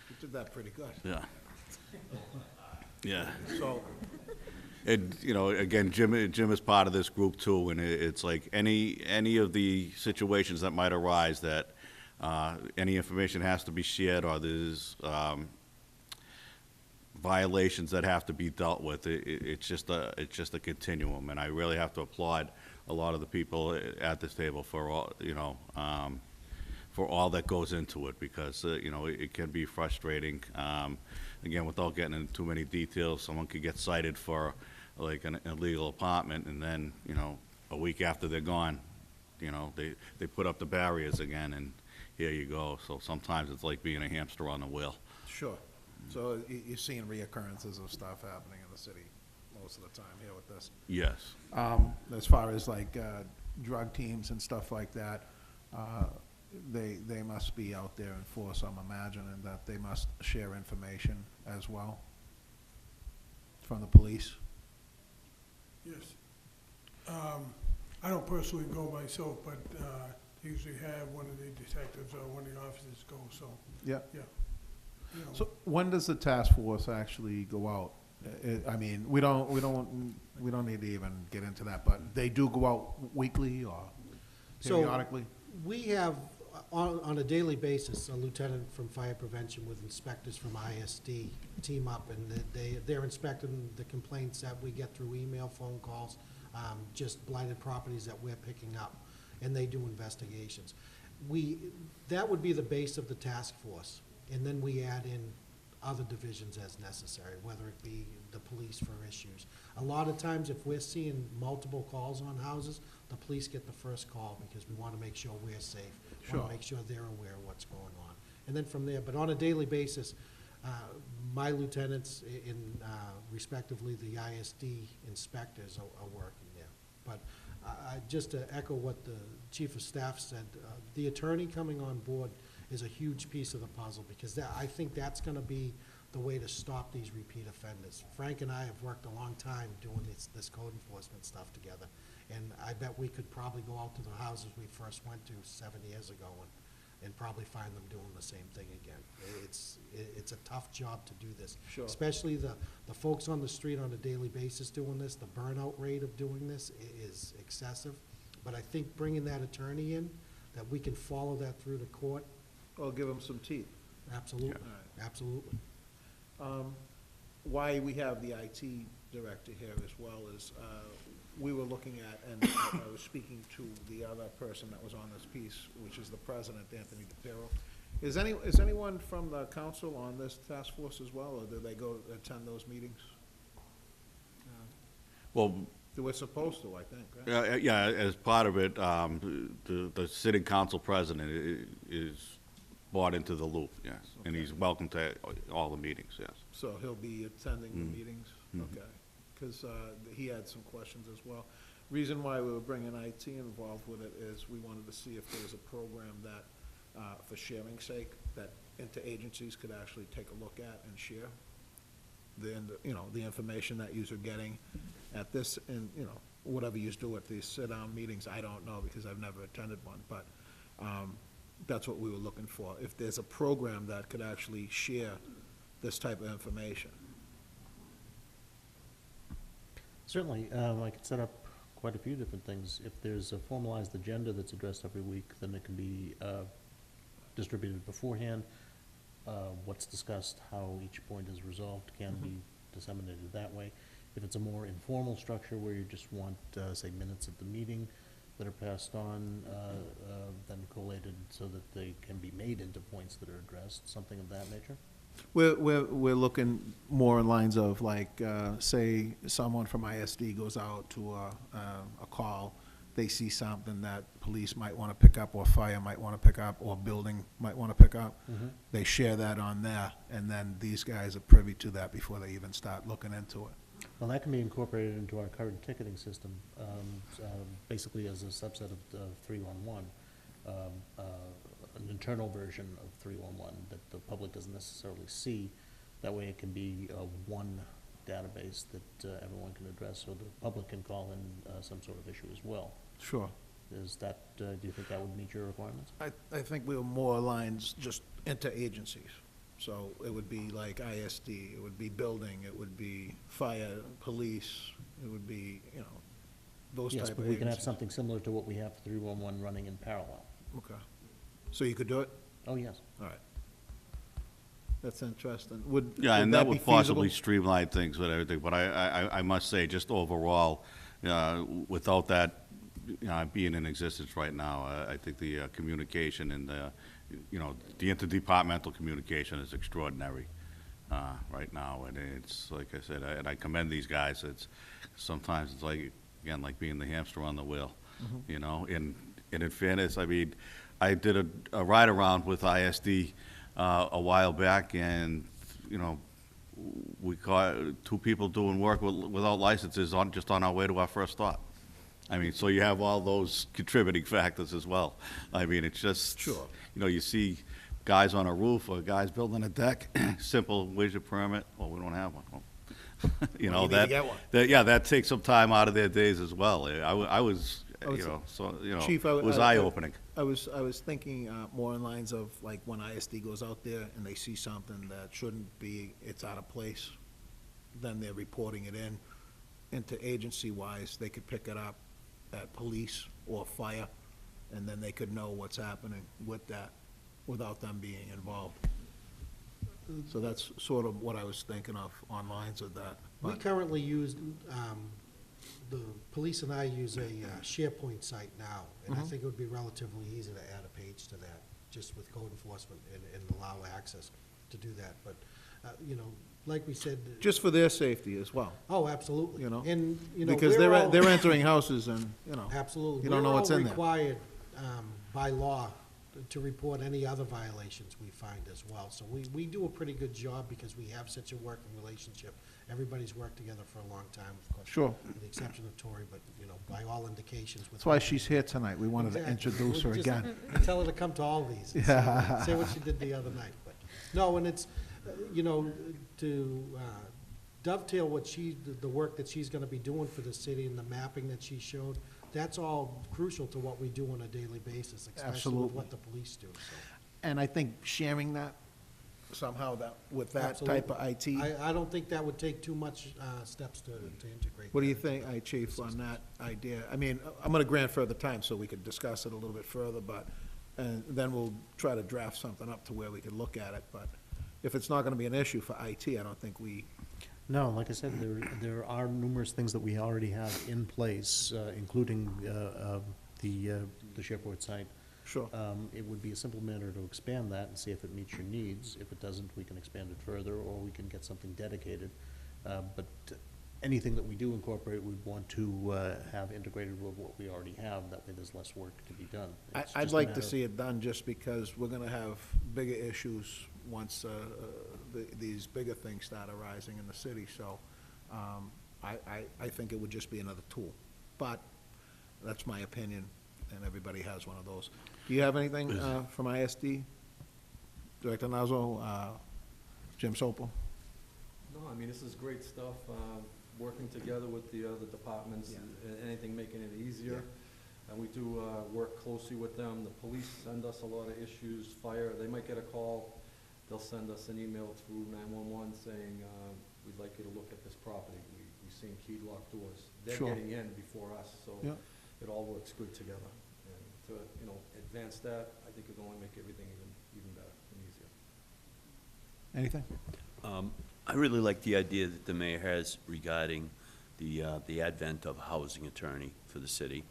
You did that pretty good. yeah. Yeah. So, And, you know, again, Jim is part of this group too, and it's like any of the situations that might arise that any information has to be shared, or there's violations that have to be dealt with. It's just a continuum, and I really have to applaud a lot of the people at this table for all, for all that goes into it, because, it can be frustrating. Again, without getting into too many details, someone could get cited for like an illegal apartment, and then, a week after they're gone, they put up the barriers again, and here you go. So sometimes it's like being a hamster on the wheel. Sure. So you're seeing reoccurrences of stuff happening in the city most of the time here with this. Yes. As far as like drug teams and stuff like that, they must be out there in force, I'm imagining, that they must share information as well from the police. Yes. I don't personally go myself, but usually have one of the detectives or one of the officers go, so, Yeah. yeah. So when does the task force actually go out? I mean, we don't need to even get into that, but they do go out weekly or So- periodically? We have, on a daily basis, a lieutenant from fire prevention with inspectors from ISD team up, and they're inspecting the complaints that we get through email, phone calls, just blighted properties that we're picking up, and they do investigations. That would be the base of the task force, and then we add in other divisions as necessary, whether it be the police for issues. A lot of times, if we're seeing multiple calls on houses, the police get the first call, because we want to make sure we're safe. Want Sure. to make sure they're aware of what's going on. And then from there, but on a daily basis, my lieutenants respectively, the ISD inspectors are working there. But just to echo what the chief of staff said, the attorney coming on board is a huge piece of the puzzle, because I think that's going to be the way to stop these repeat offenders. Frank and I have worked a long time doing this code enforcement stuff together, and I bet we could probably go out to the houses we first went to 7 years ago and probably find them doing the same thing again. It's a tough job to do this. Sure. Especially the folks on the street on a daily basis doing this, the burnout rate of doing this is excessive. But I think bringing that attorney in, that we can follow that through to court, Or give them some teeth. absolutely, Yeah. absolutely. Why we have the IT director here as well is, we were looking at, and I was speaking to the other person that was on this piece, which is the president, Anthony DePiero. Is anyone from the council on this task force as well, or do they go attend those meetings? Well, They were supposed to, I think, right? yeah, as part of it, the sitting council president is brought into the loop, yes. And he's welcome to all the meetings, yes. So he'll be attending the meetings? Mhm. Okay. Because he had some questions as well. Reason why we were bringing IT involved with it is we wanted to see if there was a program that, for sharing's sake, that interagencies could actually take a look at and share the information that you're getting at this, and, whatever you do at these sit-down meetings, I don't know, because I've never attended one, but that's what we were looking for. If there's a program that could actually share this type of information. Certainly, I could set up quite a few different things. If there's a formalized agenda that's addressed every week, then it can be distributed beforehand. What's discussed, how each point is resolved can be disseminated that way. If it's a more informal structure where you just want, say, minutes of the meeting that are passed on, then collated so that they can be made into points that are addressed, something of that nature. We're looking more in lines of like, say, someone from ISD goes out to a call, they see something that police might want to pick up, or fire might want to pick up, or building might want to pick up. They share that on there, and then these guys are privy to that before they even start looking into it. Well, that can be incorporated into our current ticketing system, basically as a subset of 311, an internal version of 311 that the public doesn't necessarily see. That way it can be one database that everyone can address, so the public can call in some sort of issue as well. Sure. Is that, do you think that would meet your requirements? I think we were more aligned just interagencies. So it would be like ISD, it would be building, it would be fire, police, it would be, those type Yes, of but we can have agencies. something similar to what we have 311 running in parallel. Okay. So you could do it? Oh, yes. All right. That's interesting. Would Yeah, and that be would possibly feasible? streamline things with everything, but I must say, just overall, without that, being in existence right now, I think the communication and the interdepartmental communication is extraordinary right now, and it's, like I said, and I commend these guys. Sometimes it's like, again, like being the hamster on the wheel, and in fairness, I mean, I did a ride-around with ISD a while back, and, we caught 2 people doing work without licenses just on our way to our first stop. I mean, so you have all those contributing factors as well. I mean, it's just, Sure. You see guys on a roof or guys building a deck, simple, where's your permit? Well, we don't have one. Well, you need to get one. that takes some time out of their days as well. I was, Chief, it was eye-opening. I was thinking more in lines of, like, when ISD goes out there and they see something that shouldn't be, it's out of place, then they're reporting it into agency-wise, they could pick it up at police or fire, and then they could know what's happening with that without them being involved. So that's sort of what I was thinking of on lines of that. We But- currently use, the police and I use a SharePoint site now, and I Mhm. think it would be relatively easy to add a page to that, just with code enforcement and allow access to do that. But, like we said. Just for their safety as well, Oh, absolutely. you know? And, Because we're all- they're entering houses and, Absolutely. you don't know what's in there. We're all required, by law, to report any other violations we find as well. So we do a pretty good job because we have such a working relationship. Everybody's worked together for a long time, of course. Sure. With the exception of Tori, but, by all indications. That's why she's here tonight. We wanted to Exactly. introduce her Just again. Tell her to come to all these. And Yeah. say what she did the other night. But no, and it's, to dovetail what the work that she's gonna be doing for the city and the mapping that she showed, that's all crucial to what we do on a daily basis, especially with Absolutely. what the police do, so. And I think sharing that somehow with that type of IT. I don't think that would take too much steps to integrate. What do you that think, Chief, on that idea? I mean, I'm gonna grant further time so we could discuss it a little bit further, but, and then we'll try to draft something up to where we could look at it, but if it's not gonna be an issue for IT, I don't think we, No, like I said, there are numerous things that we already have in place, including the SharePoint site. sure. It would be a simple matter to expand that and see if it meets your needs. If it doesn't, we can expand it further, or we can get something dedicated. But anything that we do incorporate, we'd want to have integrated with what we already have. That way there's less work to be done. It's I'd just a like to matter of- see it done just because we're gonna have bigger issues once these bigger things start arising in the city, so I think it would just be another tool. But that's my opinion, and everybody has one of those. Do you have anything from ISD? Director Nazzo, Jim Sopel? No, I mean, this is great stuff, working together with the other departments, anything making it easier. And we do work closely with them. The police send us a lot of issues, fire, they might get a call, they'll send us an email through 911 saying, we'd like you to look at this property. We've seen keyed locked doors. They're Sure. getting in before us, so Yeah. it all works good together. And to, advance that, I think it'll only make everything even better and easier. Anything? I really like the idea that the mayor has regarding the advent of a housing attorney for the city.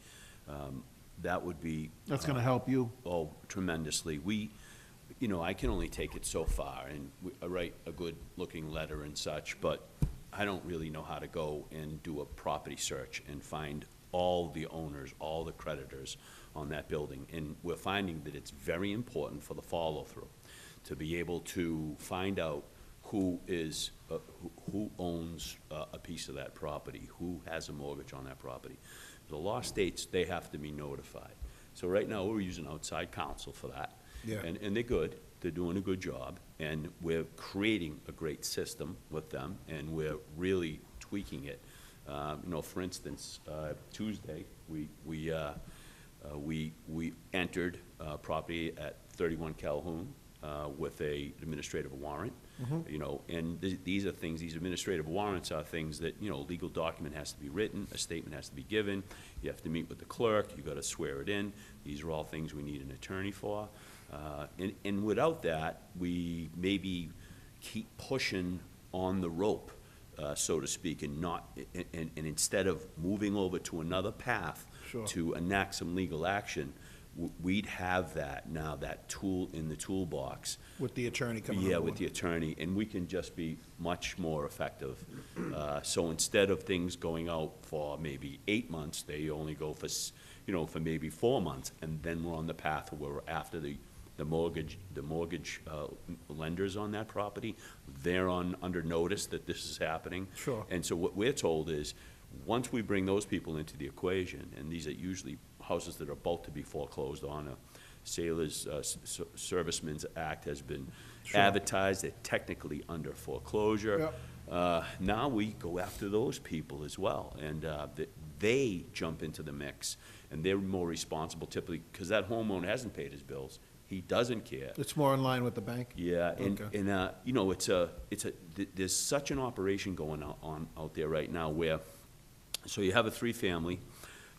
That would be. That's gonna help you. Oh, tremendously. I can only take it so far, and I write a good-looking letter and such, but I don't really know how to go and do a property search and find all the owners, all the creditors on that building. And we're finding that it's very important for the follow-through, to be able to find out who owns a piece of that property, who has a mortgage on that property. The law states they have to be notified. So right now, we're using outside counsel for that. Yeah. And they're good, they're doing a good job, and we're creating a great system with them, and we're really tweaking it. For instance, Tuesday, we entered property at 31 Calhoun with a administrative warrant. And these are things, these administrative warrants are things that, a legal document has to be written, a statement has to be given, you have to meet with the clerk, you gotta swear it in. These are all things we need an attorney for. And without that, we maybe keep pushing on the rope, so to speak, and not, and instead of moving over to another path Sure. to enact some legal action, we'd have that now, that tool in the toolbox. With the attorney coming on Yeah, board. with the attorney, and we can just be much more effective. So instead of things going out for maybe 8 months, they only go for, for maybe 4 months, and then we're on the path where we're after the mortgage lenders on that property, they're under notice that this is happening. Sure. And so what we're told is, once we bring those people into the equation, and these are usually houses that are about to be foreclosed on, a Sailors Servicemen's Act has been advertised, they're technically under foreclosure. Now we go after those people as well, and they jump into the mix, and they're more responsible typically, because that homeowner hasn't paid his bills. He doesn't care. It's more in line with the bank? Yeah, and, Okay. and there's such an operation going on out there right now where, so you have a three-family,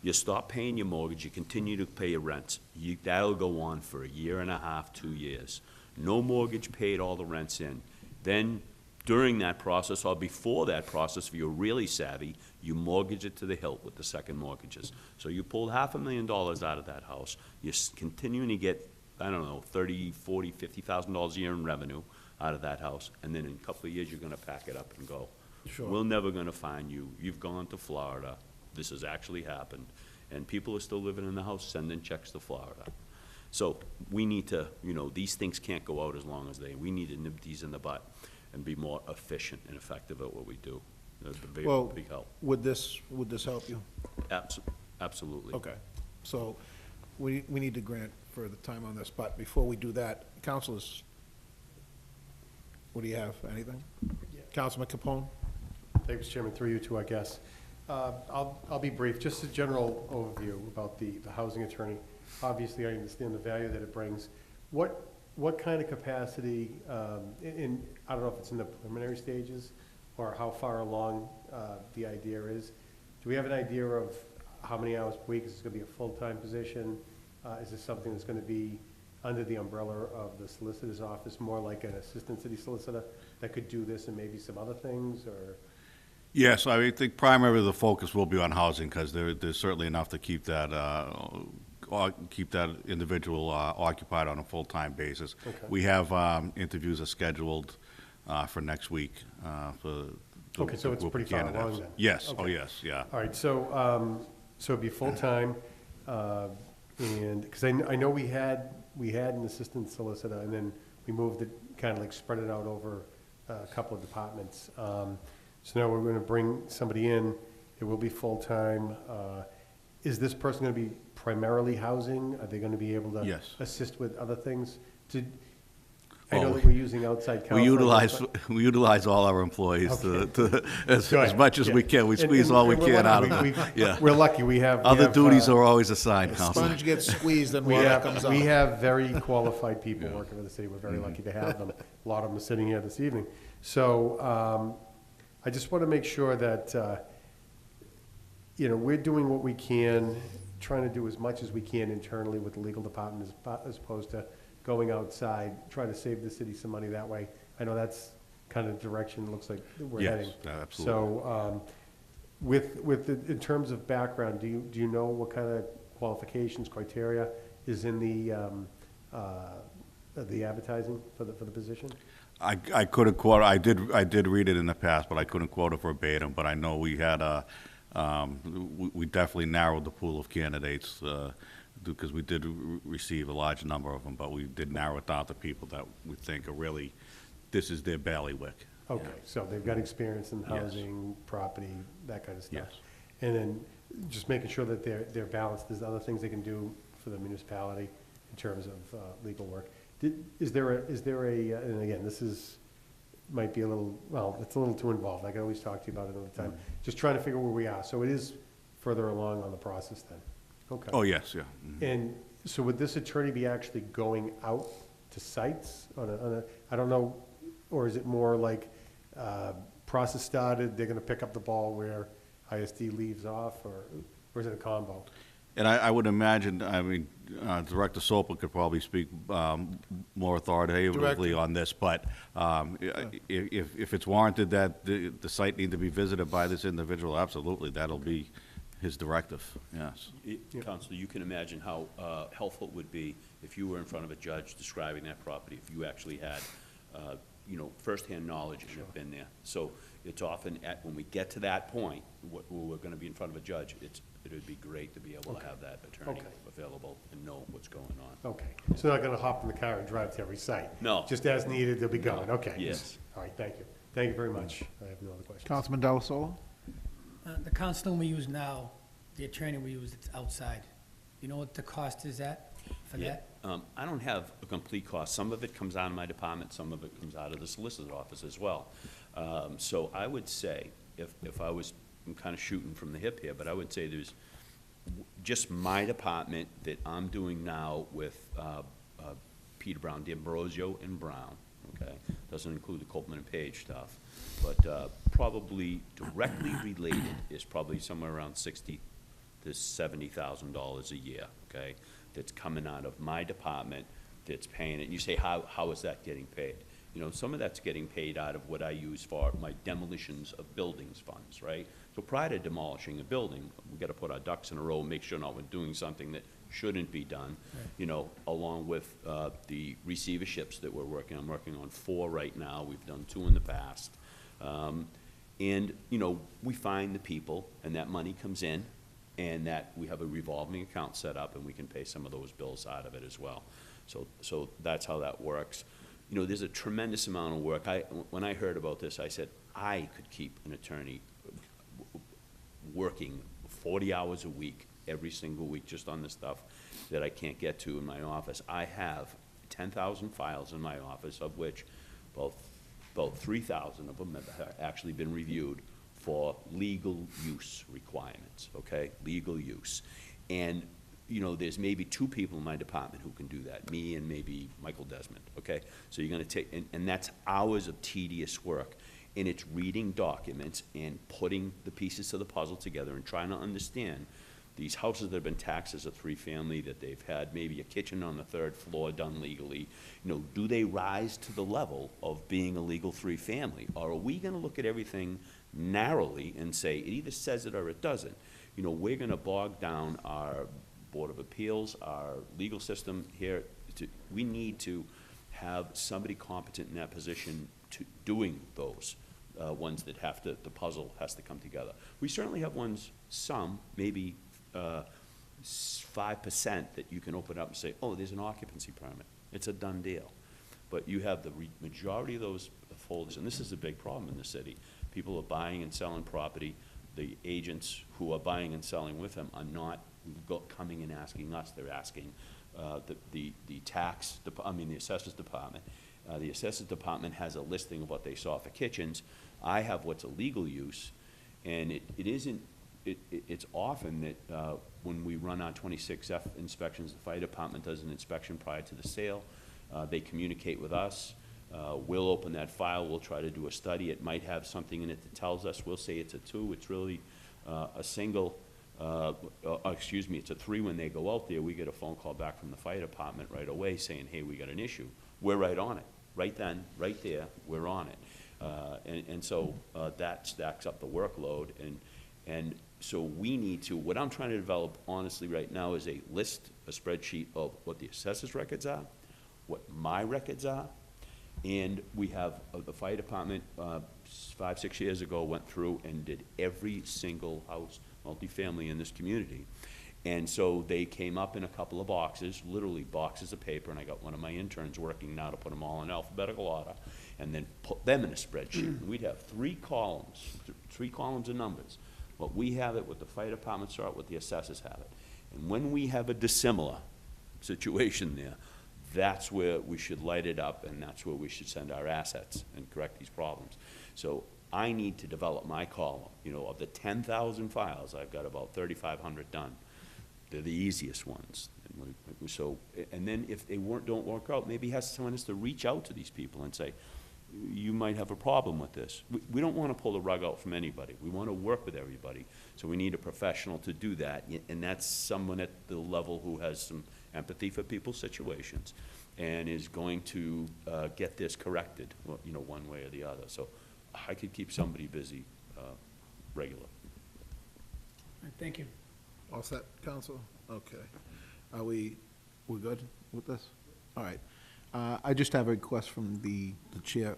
you stop paying your mortgage, you continue to pay your rents. That'll go on for a year and a half, 2 years. No mortgage paid, all the rent's in. Then, during that process, or before that process, if you're really savvy, you mortgage it to the hilt with the second mortgages. So you pulled $500,000 out of that house, you're continuing to get, I don't know, $30,000, $40,000, $50,000 a year in revenue out of that house, and then in a couple of years, you're gonna pack it up and go. Sure. We're never gonna find you. You've gone to Florida. This has actually happened. And people are still living in the house, sending checks to Florida. So we need to, these things can't go out as long as we need to nip these in the butt and be more efficient and effective at what we do. That'd be a Well, big help. would this help you? Absolutely. Okay, so we need to grant further time on this, but before we do that, councilors, what do you have, anything? Councilman Capone? Thank you, Mr. Chairman, through you to our guests. I'll be brief, just a general overview about the housing attorney. Obviously, I understand the value that it brings. What kind of capacity, I don't know if it's in the preliminary stages or how far along the idea is. Do we have an idea of how many hours per week? Is this gonna be a full-time position? Is this something that's gonna be under the umbrella of the solicitor's office, more like an assistant city solicitor that could do this and maybe some other things, or? Yes, I think primarily the focus will be on housing, because there's certainly enough to keep that individual occupied on a full-time basis. Okay. We have interviews are scheduled for next week for the Okay, so it's group of pretty far candidates. along then? Yes, oh, Okay. yes, yeah. All right, so it'd be full-time, and, because I know we had an assistant solicitor, and then we moved it, kind of like spread it out over a couple of departments. So now we're gonna bring somebody in, it will be full-time. Is this person gonna be primarily housing? Are they gonna be able to Yes. assist with other things? I Well, know that we're using outside counsel. We utilize all our employees as Good, much as yeah. we can. We And- squeeze and all we we're can out of lucky. them. Yeah. We're lucky, we have. Other duties are always assigned, Council. Sponge gets squeezed and We water have, comes out. we have very qualified people working for the city. We're very lucky to have them. A lot of them are sitting here this evening. So, I just want to make sure that, we're doing what we can, trying to do as much as we can internally with the legal department as opposed to going outside, trying to save the city some money that way. I know that's kind of the direction it looks like we're Yes, heading. absolutely. So, in terms of background, do you know what kind of qualifications, criteria is in the advertising for the position? I couldn't quote, I did read it in the past, but I couldn't quote it verbatim, but I know we had we definitely narrowed the pool of candidates, because we did receive a large number of them, but we did narrow it down to people that we think are really, this is their bailiwick. Okay, so they've got experience in Yes. housing, property, that kind of stuff. Yes. And then just making sure that they're balanced, there's other things they can do for the municipality in terms of legal work. Is there a, and again, might be a little, well, it's a little too involved, I can always talk to you about it another time. Just trying to figure where we are, so it is further along on the process then? Okay. Oh, yes, yeah. Mhm. And so would this attorney be actually going out to sites I don't know, or is it more like, process started, they're gonna pick up the ball where ISD leaves off, or is it a combo? And I would imagine, I mean, Director Soper could probably speak more authoritatively Director. on this, but if it's warranted that the site need to be visited by this individual, absolutely, that'll be his directive, yes. Counselor, you can imagine how helpful it would be if you were in front of a judge describing that property, if you actually had, firsthand knowledge and have been there. So it's often when we get to that point, where we're gonna be in front of a judge, it would be great to be able to have that attorney Okay. available and know what's going on. Okay, so they're not gonna hop in the car and drive to every site? No. Just as needed, they'll be going, okay. Yes. All right, thank you. Thank you very much. I have no other questions. Councilman Delasola? The counselor we use now, the attorney we use, it's outside. You know what the cost is for Yeah, that? I don't have a complete cost. Some of it comes out of my department, some of it comes out of the solicitor's office as well. So I would say, if I was, I'm kind of shooting from the hip here, but I would say there's just my department that I'm doing now with Peter Brown, D'Ambrosio and Brown, okay? Doesn't include the Copeland and Page stuff, but probably directly related is probably somewhere around $60,000 to $70,000 a year, okay? That's coming out of my department that's paying it. And you say, how is that getting paid? You know, some of that's getting paid out of what I use for my demolitions of buildings funds, right? So prior to demolishing a building, we gotta put our ducks in a row, make sure not we're doing something that shouldn't be done, you know, along with the receiverships that we're working on. I'm working on 4 right now. We've done 2 in the past. And, you know, we find the people, and that money comes in, and that we have a revolving account set up, and we can pay some of those bills out of it as well. So that's how that works. You know, there's a tremendous amount of work. When I heard about this, I said, I could keep an attorney working 40 hours a week, every single week, just on the stuff that I can't get to in my office. I have 10,000 files in my office, of which about 3,000 of them have actually been reviewed for legal use requirements, okay? Legal use. And, you know, there's maybe 2 people in my department who can do that, me and maybe Michael Desmond, okay? So you're gonna take, and that's hours of tedious work. And it's reading documents and putting the pieces of the puzzle together and trying to understand these houses that have been taxed as a 3-family, that they've had maybe a kitchen on the 3rd floor done legally. You know, do they rise to the level of being a legal 3-family? Or are we gonna look at everything narrowly and say, it either says it or it doesn't? You know, we're gonna bog down our Board of Appeals, our legal system here. We need to have somebody competent in that position to doing those ones that have to, the puzzle has to come together. We certainly have ones, some, maybe 5% that you can open up and say, oh, there's an occupancy permit. It's a done deal. But you have the majority of those folders, and this is a big problem in the city. People are buying and selling property. The agents who are buying and selling with them are not coming and asking us. They're asking the assessor's department. The assessors department has a listing of what they saw for kitchens. I have what's a legal use, and it's often that when we run our 26F inspections, the fire department does an inspection prior to the sale. They communicate with us. We'll open that file. We'll try to do a study. It might have something in it that tells us. We'll say it's a 2. It's really a single. It's a 3 when they go out there. We get a phone call back from the fire department right away saying, hey, we got an issue. We're right on it. Right then, right there, we're on it. So that stacks up the workload. And so we need to, what I'm trying to develop honestly right now is a spreadsheet of what the assessor's records are, what my records are, and we have, the fire department, 5-6 years ago, went through and did every single house, multifamily in this community. And so they came up in a couple of boxes, literally boxes of paper, and I got one of my interns working now to put them all in alphabetical order, and then put them in a spreadsheet. And we'd have 3 columns of numbers. What we have it, what the fire department saw it, what the assessors have it. And when we have a dissimilar situation there, that's where we should light it up, and that's where we should send our assets and correct these problems. So I need to develop my column. You know, of the 10,000 files, I've got about 3,500 done. They're the easiest ones. And then if they don't work out, maybe someone has to reach out to these people and say, you might have a problem with this. We don't want to pull the rug out from anybody. We want to work with everybody. So we need a professional to do that, and that's someone at the level who has some empathy for people's situations and is going to get this corrected, one way or the other. So I could keep somebody busy regular. Thank you. All set, counsel? Okay. We're good with this? All right. I just have a request from the chair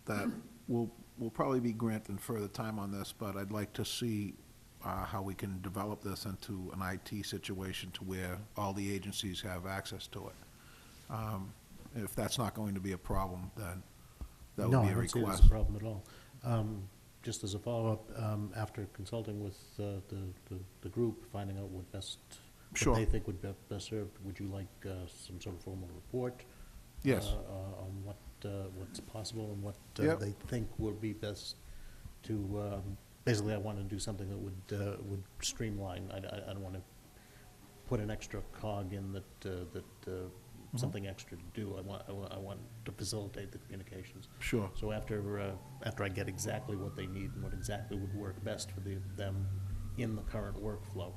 that we'll probably be granting further time on this, but I'd like to see how we can develop this into an IT situation to where all the agencies have access to it. If that's not going to be a problem, then that would be a No, I don't see it request. as a problem at all. Just as a follow-up, after consulting with the group, finding out what Sure. they think would be best served, would you like some sort of formal report? Yes. On what's possible and what Yep. they think would be best to, basically, I want to do something that would streamline. I don't want to put an extra cog in something extra to do. I want to facilitate the communications. Sure. So after I get exactly what they need and what exactly would work best for them in the current workflow,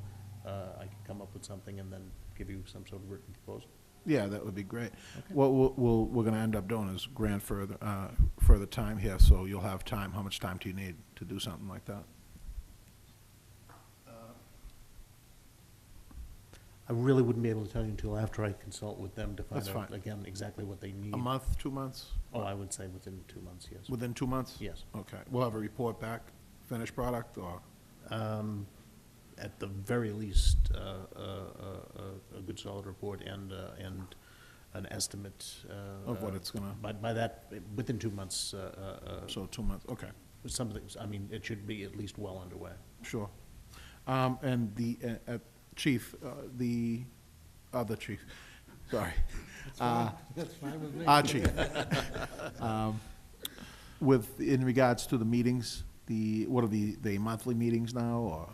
I can come up with something and then give you some sort of written proposal. Yeah, that would be great. What we're gonna end up doing is grant further time here, so you'll have time. How much time do you need to do something like that? I really wouldn't be able to tell you until after I consult with them to find That's out, fine. again, exactly what they need. A month, 2 months? Oh, I would say within 2 months, yes. Within 2 months? Yes. Okay. We'll have a report back, finished product, or? At the very least, a good solid report and an estimate. Of what it's gonna- By that, within 2 months, So 2 months, okay, something, I mean, it should be at least well underway. sure. And the, chief, the other chief, sorry. That's fine with me. Our chief. In regards to the meetings, what are the monthly meetings now, or?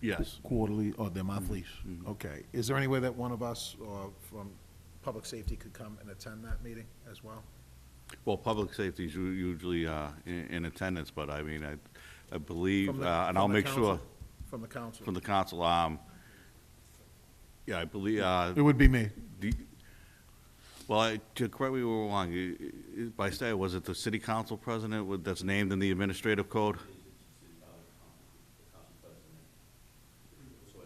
Yes. Quarterly, or the monthly? Okay. Is there any way that one of us, or from public safety, could come and attend that meeting as well? Well, public safety is usually in attendance, but I mean, I believe, From the- and from I'll the make council? sure, From the council? from the council, yeah, I believe, It would be me. well, to correct me if we're wrong, by statute, was it the city council president that's named in the administrative code?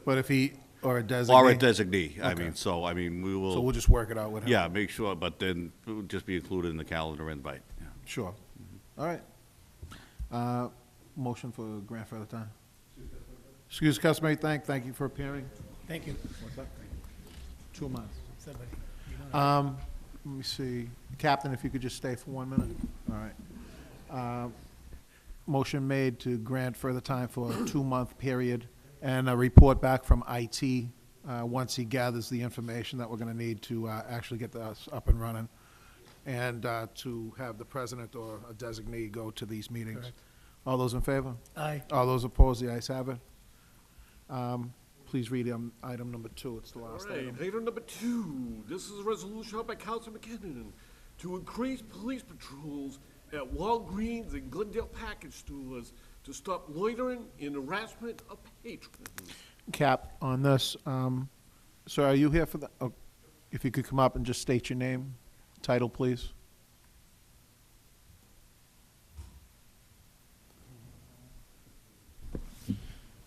But if he, or a designee? Or a designee, I Okay. mean, we will. So we'll just work it out with him? Yeah, make sure, but then it would just be included in the calendar invite. Yeah. Sure. All right. Motion for grant further time? Excuse customary, thank you for appearing. Thank you. What's that? 2 months. Somebody, you know, Let me see. Captain, if you could just stay for 1 minute. All right. Motion made to grant further time for a 2-month period and a report back from IT once he gathers the information that we're going to need to actually get us up and running, and to have the president or a designee go to these meetings. Correct. All those in favor? Aye. All those opposed? The ayes have it. Please read item number 2. It's the All last right, item. item number 2, this is a resolution by Council McKinnon to increase police patrols at Walgreens and Glendale package stores to stop loitering and harassment of patrons. Cap, on this, sir, are you here for the, oh, if you could come up and just state your name, title, please?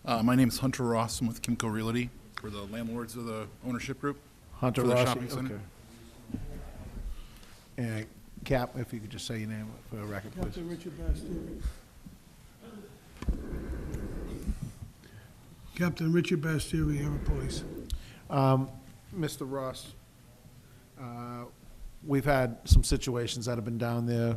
My name is Hunter Ross. I'm with Kimco Realty. We're the landlords of the ownership group. Hunter for the Rossi, shopping center. okay. And Cap, if you could just say your name for the record, please. Captain Richard Bastieri. Captain Richard Bastieri, Everett Police. Mr. Ross, we've had some situations that have been down there,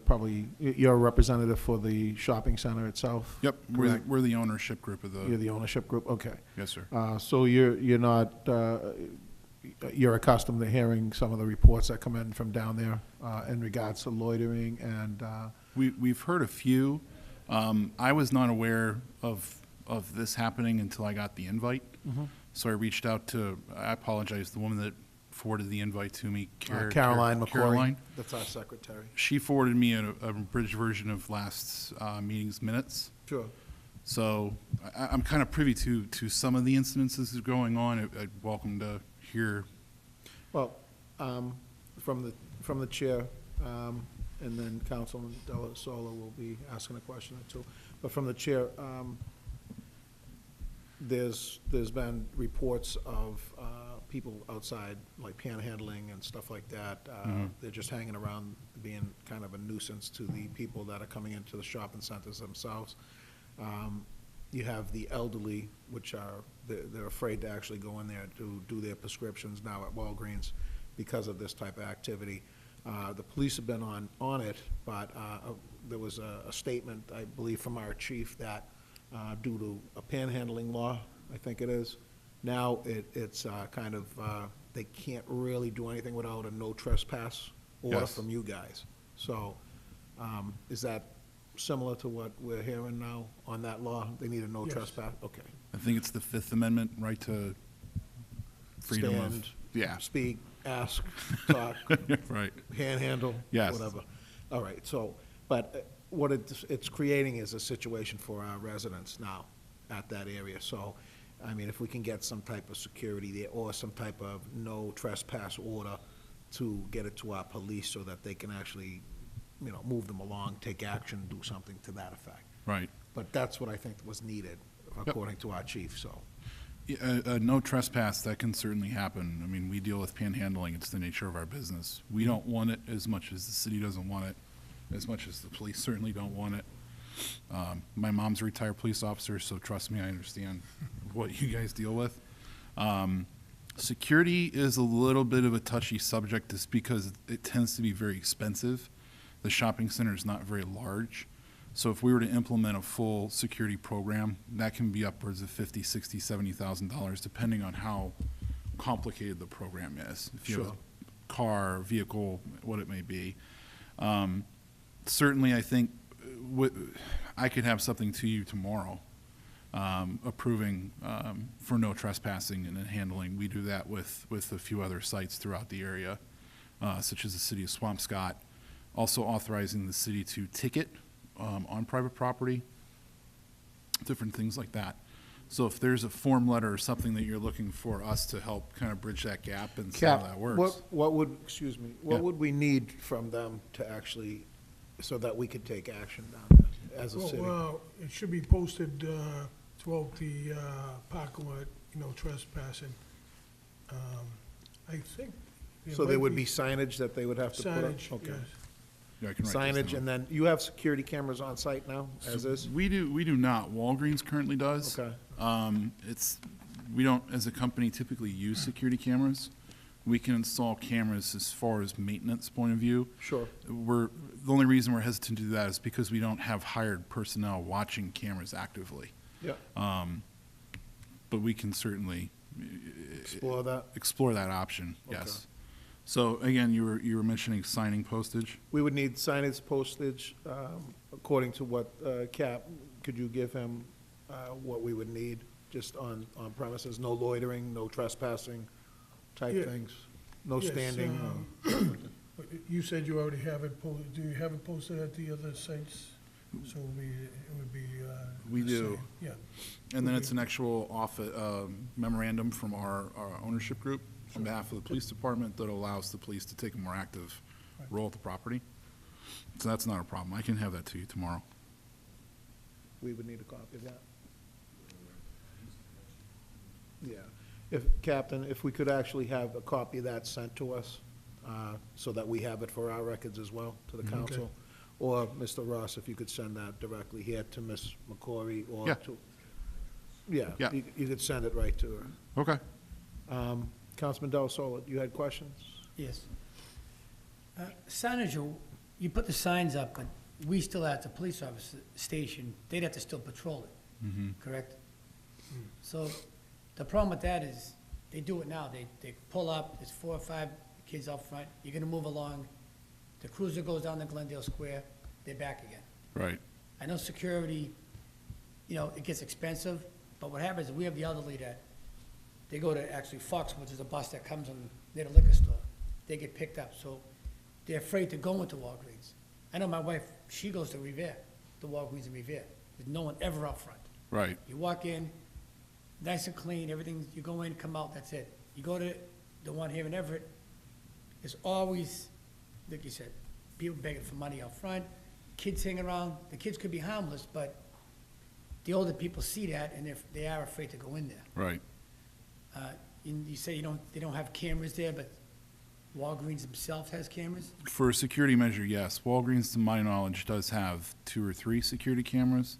probably, you're a representative for the shopping center itself? Yep, correct? we're the ownership group of the. You're the ownership group, okay. Yes, sir. So you're not, you're accustomed to hearing some of the reports that come in from down there in regards to loitering and, We've heard a few. I was not aware of this happening until I got the invite. Mhm. So I reached out to, I apologize, the woman that forwarded the invite to me. Caroline McCory. Caroline. That's our secretary. She forwarded me a abridged version of last meeting's minutes. Sure. So I'm kind of privy to some of the incidences that are going on. I'd welcome to hear. Well, from the chair, and then Councilman Della Sola will be asking a question or two. But from the chair, there's been reports of people outside, like panhandling and stuff like that. They're just hanging around, being kind of a nuisance to the people that are coming into the shopping centers themselves. You have the elderly, which are, they're afraid to actually go in there to do their prescriptions now at Walgreens because of this type of activity. The police have been on it, but there was a statement, I believe, from our chief that due to a panhandling law, I think it is, now it's kind of, they can't really do anything without a no trespass order Yes. from you guys. So is that similar to what we're hearing now on that law? They need a no Yes. trespass? Okay. I think it's the Fifth Amendment, right to freedom of. Stand, Yeah. speak, ask, talk, Right. panhandle, Yes. whatever. All right, so, but what it's creating is a situation for our residents now at that area. So, I mean, if we can get some type of security there or some type of no trespass order to get it to our police so that they can actually, move them along, take action, do something to that effect. Right. But that's what I think was needed, according to our chief, so. Yeah, no trespass, that can certainly happen. I mean, we deal with panhandling, it's the nature of our business. We don't want it as much as the city doesn't want it, as much as the police certainly don't want it. My mom's a retired police officer, so trust me, I understand what you guys deal with. Security is a little bit of a touchy subject just because it tends to be very expensive. The shopping center is not very large. So if we were to implement a full security program, that can be upwards of $50,000, $60,000, $70,000, depending on how complicated the program is. If you have Sure. a car, vehicle, what it may be. Certainly, I think I could have something to you tomorrow approving for no trespassing and handling. We do that with a few other sites throughout the area, such as the city of Swampscott. Also authorizing the city to ticket on private property, different things like that. So if there's a form letter or something that you're looking for us to help kind of bridge that gap and see how Cap, that works. what would, excuse me, what Yeah. would we need from them to actually, so that we could take action down there as a city? Well, it should be posted throughout the parking lot, trespassing. I think. So there would be signage that they would have to put up? Signage, Okay. yes. Yeah, I can write this Signage, down. and then you have security cameras on site now, as is? We do not. Walgreens currently does. Okay. We don't, as a company, typically use security cameras. We can install cameras as far as maintenance point of view. Sure. The only reason we're hesitant to do that is because we don't have hired personnel watching cameras actively. Yeah. But we can certainly Explore that? explore that option, Okay. yes. So again, you were mentioning signing postage? We would need signage postage, according to what, Cap, could you give him what we would need, just on premises? No loitering, no trespassing type Yeah. things? No Yes, standing? You said you already have it posted. Do you have it posted at the other sites? So it would be. We the do. same. Yeah. And then it's an actual memorandum from our ownership group on behalf of the police department that allows the police to take a more active role at the property. So that's not a problem. I can have that to you tomorrow. We would need a copy of that. Yeah. Captain, if we could actually have a copy of that sent to us, so that we have it for our records as well, to the council. Or, Mr. Ross, if you could send that directly here to Ms. McCory or Yeah. to. Yeah, Yeah. you could send it right to her. Okay. Councilman Del Sola, you had questions? Yes. Signage, you put the signs up, but we still at the police officer station, they'd have to still patrol it, correct? So the problem with that is, they do it now, they pull up, there's 4 or 5 kids out front, you're gonna move along, the cruiser goes down to Glendale Square, they're back again. Right. I know security, it gets expensive, but what happens is we have the elderly that they go to actually Fox, which is a bus that comes on near the liquor store. They get picked up, so they're afraid to go into Walgreens. I know my wife, she goes to Revere, the Walgreens in Revere. There's no one ever out front. Right. You walk in, nice and clean, everything, you go in, come out, that's it. You go to the one here in Everett, there's always, like you said, people begging for money out front, kids hanging around. The kids could be harmless, but the older people see that, and they are afraid to go in there. Right. You say they don't have cameras there, but Walgreens themselves has cameras? For a security measure, yes. Walgreens, to my knowledge, does have 2 or 3 security cameras.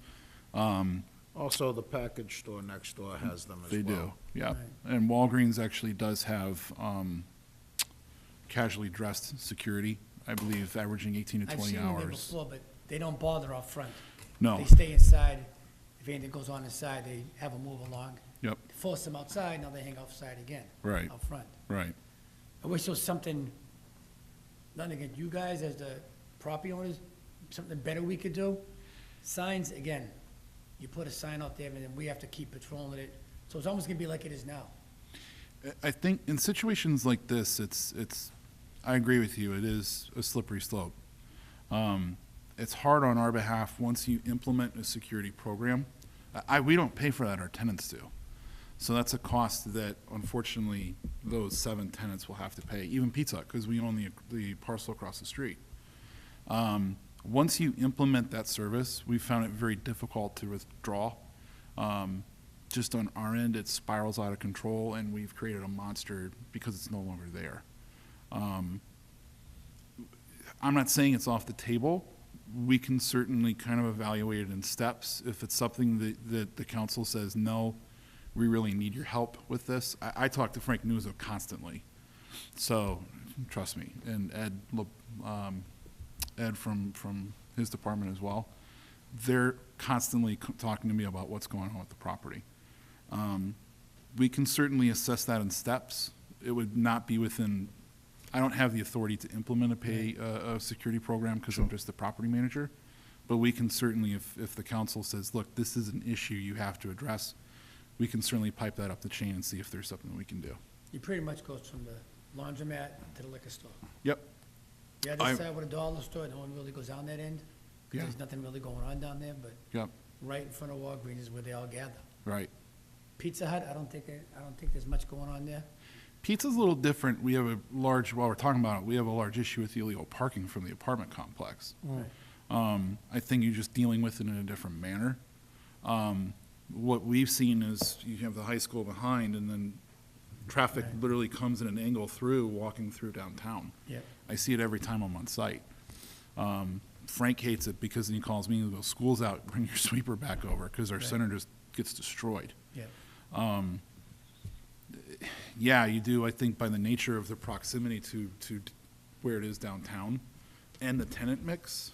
Also, the package store next door has them as well. They do, yeah. Right. And Walgreens actually does have casually dressed security, I believe, averaging 18 to I've 20 seen them there hours. before, but they don't bother out front. No. They stay inside. If anything goes on inside, they have them move along. Yep, Force them outside, now they hang outside again. Right. Out front. right. I wish there was something, nothing against you guys as the property owners, something better we could do. Signs, again, you put a sign out there, and then we have to keep patrolling it. So it's almost gonna be like it is now. I think in situations like this, I agree with you, it is a slippery slope. It's hard on our behalf once you implement a security program. We don't pay for that, our tenants do. So that's a cost that unfortunately those 7 tenants will have to pay, even Pizza Hut, because we own the parcel across the street. Once you implement that service, we found it very difficult to withdraw. Just on our end, it spirals out of control, and we've created a monster because it's no longer there. I'm not saying it's off the table. We can certainly kind of evaluate it in steps. If it's something that the council says, no, we really need your help with this. I talk to Frank Nuzzo constantly, so trust me, and Ed from his department as well. They're constantly talking to me about what's going on with the property. We can certainly assess that in steps. It would not be within, I don't have the authority to implement a security program because I'm just the property manager. But we can certainly, if the council says, look, this is an issue you have to address, we can certainly pipe that up the chain and see if there's something we can do. It pretty much goes from the laundromat to the liquor store. Yep. The other side with a dollar store, no one really goes down that end, Yeah. because there's nothing really going on down there, but Yep, right in front of Walgreens is where they all gather. right. Pizza Hut, I don't think there's much going on there. Pizza's a little different. We have while we're talking about it, we have a large issue with the illegal parking from the apartment complex. Right. I think you're just dealing with it in a different manner. What we've seen is you have the high school behind, and then traffic Right. literally comes in an angle through, walking through downtown. Yep. I see it every time I'm on site. Frank hates it because then he calls me and goes, school's out, bring your sweeper back over, because our Right. center just gets destroyed. Yeah. Yeah, you do, I think, by the nature of the proximity to where it is downtown and the tenant mix,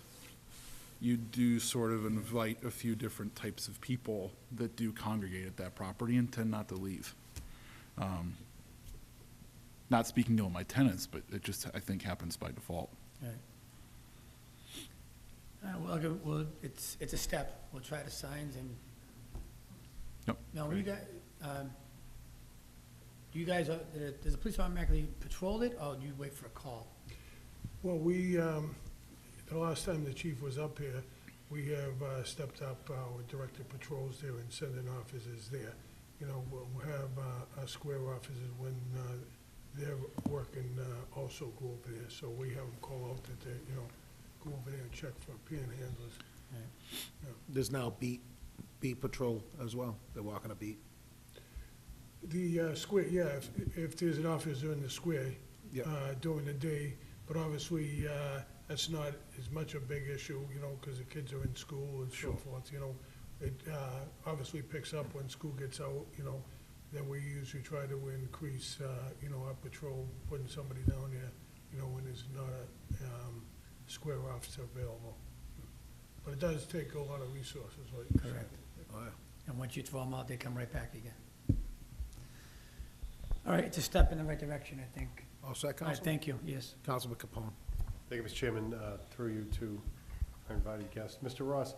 you do sort of invite a few different types of people that do congregate at that property and tend not to leave. Not speaking ill of my tenants, but it just, I think, happens by default. Right. Well, it's a step. We'll try the signs and, Yep. now, you guys, do you guys, does the police department actually patrol it, or do you wait for a call? Well, the last time the chief was up here, we have stepped up with directed patrols there and sending officers there. You know, we'll have our square officers when they're working also go over there. So we have them call out that they, go over there and check for panhandlers. There's now beat patrol as well. They're walking a beat. The square, yeah, if there's an officer in the square Yeah. during the day, but obviously, that's not as much a big issue, because the kids are in school and so Sure. forth, It obviously picks up when school gets out, then we usually try to increase, our patrol, putting somebody down there, when there's not a square officer available. But it does take a lot of resources, like you said. Correct. Oh, yeah. And once you throw them out, they come right back again. All right, it's a step in the right direction, I think. All set, All right, Councilman? thank you, yes. Councilman Capone. Thank you, Mr. Chairman. Through you to our invited guest. Mr. Ross,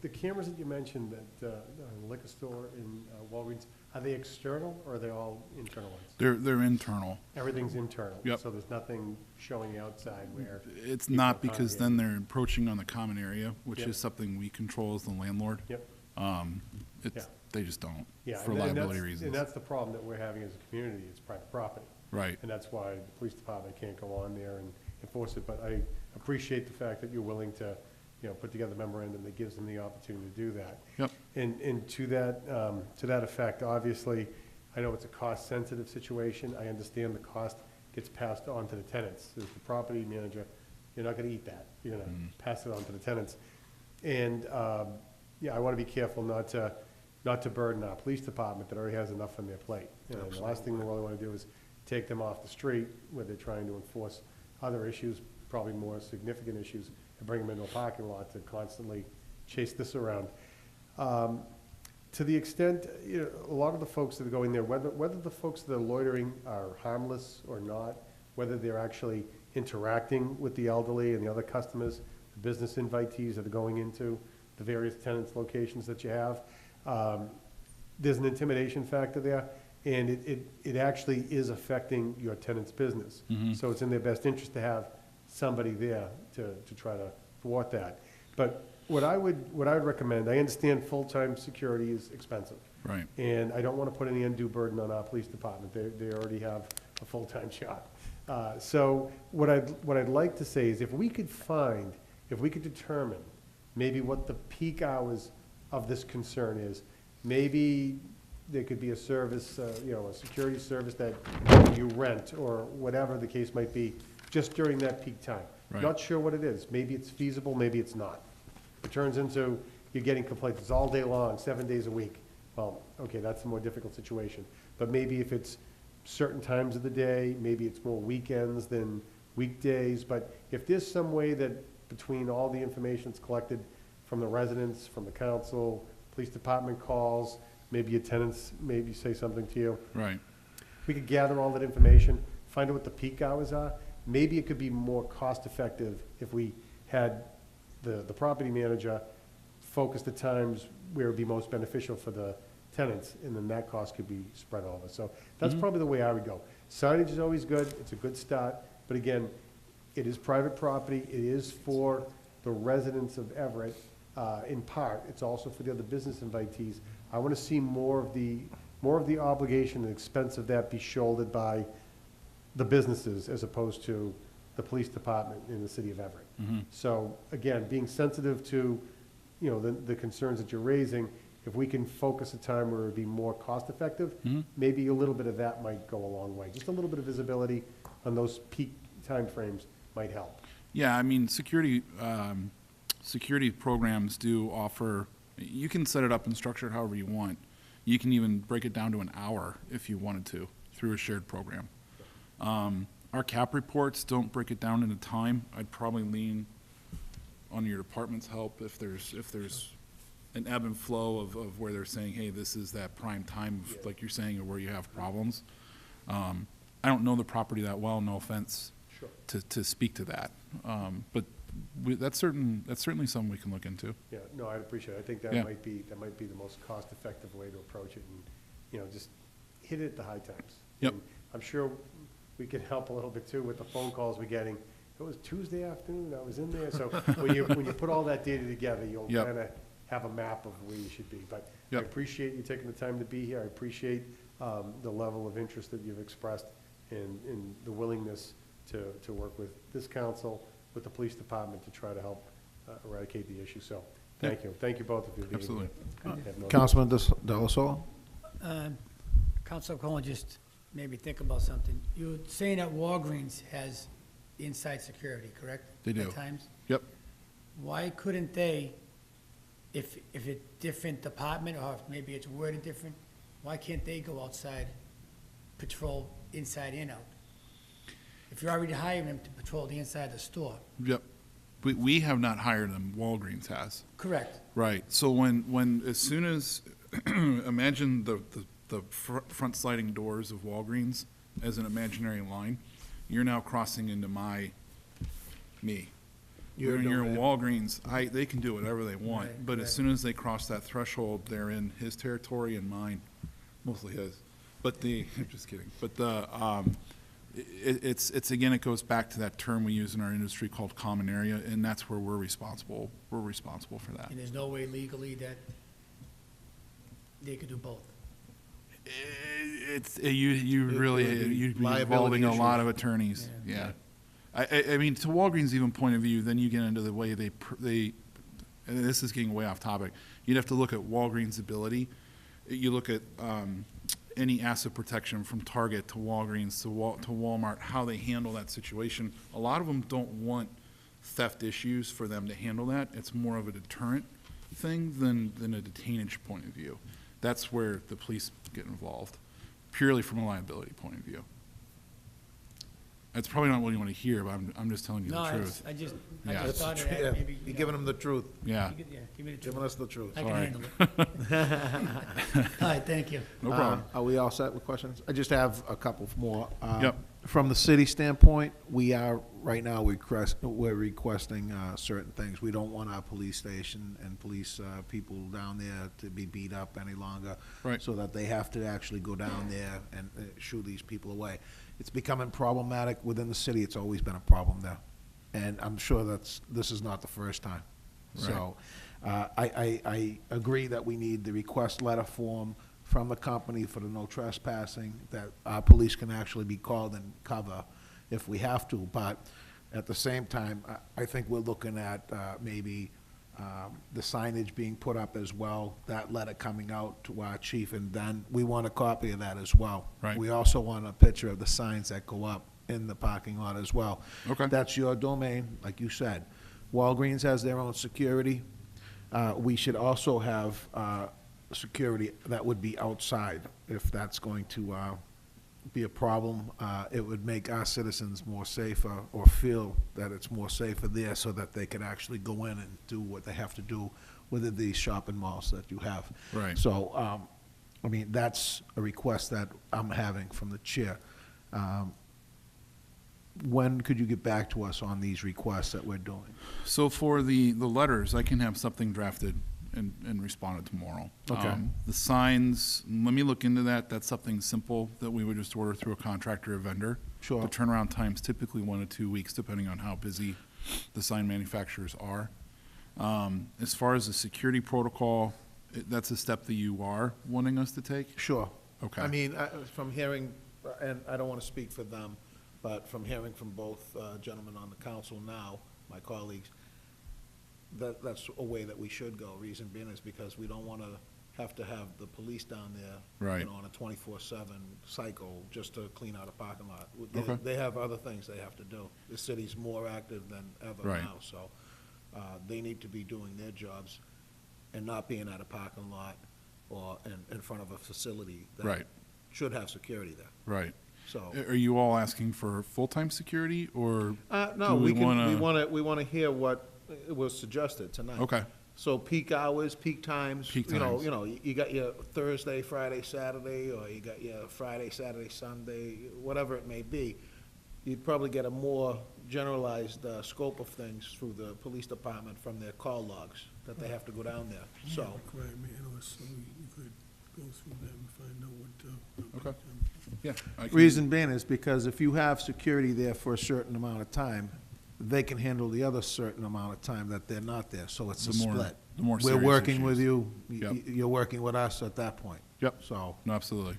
The cameras that you mentioned at liquor store in Walgreens, are they external or are they all internal ones? They're internal. Everything's internal? Yep. So there's nothing showing outside where? It's people not are because then they're encroaching on the common area, which Yep. is something we control as the landlord. Yep. It's, Yeah. they just don't, Yeah, for and liability that's- reasons. And that's the problem that we're having as a community, it's private property. Right. And that's why the police department can't go on there and enforce it, but I appreciate the fact that you're willing to, put together a memorandum that gives them the opportunity to do that. Yep. And to that effect, obviously, I know it's a cost-sensitive situation, I understand the cost gets passed on to the tenants. As the property manager, you're not gonna eat that, you're gonna pass it on to the tenants. And, I wanna be careful not to burden our police department that already has enough on their plate. And the last thing we really wanna do is take them off the street where they're trying to enforce other issues, probably more significant issues, and bring them into a parking lot to constantly chase this around. To the extent, a lot of the folks that are going there, whether the folks that are loitering are harmless or not, whether they're actually interacting with the elderly and the other customers, the business invitees that are going into the various tenants' locations that you have, there's an intimidation factor there, and it actually is affecting your tenant's business. So it's in their best interest to have somebody there to try to thwart that. But what I would recommend, I understand full-time security is expensive. Right. And I don't want to put any undue burden on our police department. They already have a full-time job. So what I'd like to say is if we could determine maybe what the peak hours of this concern is, maybe there could be a service, a security service that you rent or whatever the case might be, just during that peak time. Right. Not sure what it is. Maybe it's feasible, maybe it's not. It turns into you're getting complaints, it's all day long, 7 days a week. Well, okay, that's a more difficult situation. But maybe if it's certain times of the day, maybe it's more weekends than weekdays. But if there's some way that between all the information that's collected from the residents, from the council, police department calls, maybe your tenants maybe say something to you. Right. We could gather all that information, find out what the peak hours are. Maybe it could be more cost-effective if we had the property manager focus the times where it'd be most beneficial for the tenants, and then that cost could be spread over. So that's probably the way I would go. Signage is always good, it's a good start, but again, it is private property, it is for the residents of Everett, in part, it's also for the other business invitees. I want to see more of the obligation and expense of that be shouldered by the businesses as opposed to the police department in the city of Everett. So again, being sensitive to, the concerns that you're raising, if we can focus a time where it'd be more cost-effective, maybe a little bit of that might go a long way. Just a little bit of visibility on those peak timeframes might help. Yeah, I mean, security programs do offer, you can set it up and structure it however you want. You can even break it down to an hour if you wanted to through a shared program. Our CAP reports don't break it down into time. I'd probably lean on your department's help if there's an ebb and flow of where they're saying, hey, this is that prime time, like you're saying, or where you have problems. I don't know the property that well, no offense, Sure. to speak to that. But that's certainly something we can look into. Yeah, no, I'd appreciate it. I think that Yeah. might be the most cost-effective way to approach it, and, just hit it at the high times. Yep. And I'm sure we can help a little bit too with the phone calls we're getting. It was Tuesday afternoon, I was in there, so when you put all that data together, you'll Yep. kind of have a map of where you should be. But I Yep. appreciate you taking the time to be here. I appreciate the level of interest that you've expressed and the willingness to work with this council, with the police department to try to help eradicate the issue. So, thank you. Thank you both of you. being Absolutely. here. I have no- Councilman Delasola? Council Collin, just made me think about something. You were saying that Walgreens has inside security, correct? They do. At times? Yep. Why couldn't they, if it's different department, or if maybe it's worded different, why can't they go outside, patrol inside and out? If you're already hiring them to patrol the inside of the store. Yep. We have not hired them, Walgreens has. Correct. Right, so as soon as, imagine the front sliding doors of Walgreens as an imaginary line, you're now crossing into me. Your When you're in domain. Walgreens, they can do whatever they want, Right, but as right. soon as they cross that threshold, they're in his territory and mine, mostly his. But I'm just kidding, but it's, again, it goes back to that term we use in our industry called common area, and that's where we're responsible for that. And there's no way legally that they could do both. You really, would be you'd be liability involving a lot issues. of attorneys, Yeah. yeah. I mean, to Walgreens' even point of view, then you get into the way they, and this is getting way off topic, you'd have to look at Walgreens' ability. You look at any asset protection from Target to Walgreens to Walmart, how they handle that situation. A lot of them don't want theft issues for them to handle that. It's more of a deterrent thing than a detainage point of view. That's where the police get involved, purely from a liability point of view. That's probably not what you want to hear, but I'm just telling you No, the I truth. I just Yeah. thought of Yeah, that, maybe. you're giving them the truth, Yeah, Yeah, give me the giving truth. us the truth. I can Sorry. handle it. All right, thank you. no problem. Are we all set with questions? I just have a couple more. Yep. From the city standpoint, right now, we're requesting certain things. We don't want our police station and police people down there to be beat up any longer. Right. So that they have to actually go down there and shoo these people away. It's becoming problematic within the city. It's always been a problem there. And I'm sure this is not the first time. So, I agree that we need the request letter form from the company for the no trespassing, that our police can actually be called and cover if we have to. But at the same time, I think we're looking at maybe the signage being put up as well, that letter coming out to our chief, and then we want a copy of that as well. Right. We also want a picture of the signs that go up in the parking lot as well. Okay. That's your domain, like you said. Walgreens has their own security. We should also have security that would be outside. If that's going to be a problem, it would make our citizens more safer, or feel that it's more safer there, so that they can actually go in and do what they have to do within these shopping malls that you have. Right. So, I mean, that's a request that I'm having from the chair. When could you get back to us on these requests that we're doing? So for the letters, I can have something drafted and responded tomorrow. Okay. The signs, let me look into that. That's something simple that we would just order through a contractor or vendor. Sure. The turnaround time's typically 1 to 2 weeks, depending on how busy the sign manufacturers are. As far as the security protocol, that's a step that you are wanting us to take? Sure. Okay. I mean, from hearing, and I don't want to speak for them, but from hearing from both gentlemen on the council now, my colleagues, that's a way that we should go. Reason being is because we don't want to have the police down there, Right. you know, on a 24/7 cycle just to clean out a parking lot. Okay. They have other things they have to do. The city's more active than ever Right. now, so they need to be doing their jobs and not being at a parking lot or in front of a facility that Right. should have security there. Right. So, Are you all asking for full-time security, or? no, do we wanna- want to hear what was suggested tonight. Okay. So peak hours, peak times. Peak You know, times. you got your Thursday, Friday, Saturday, or you got your Friday, Saturday, Sunday, whatever it may be. You'd probably get a more generalized scope of things through the police department from their call logs, that they have to go down there, so. Crime analysts, so you could go through them and find out what. Okay. Yeah. I can- Reason being is because if you have security there for a certain amount of time, they can handle the other certain amount of time that they're not there, so it's a The more- split. the more We're serious working with issues. you, Yep. you're working with us at that point. Yep. So, No, absolutely.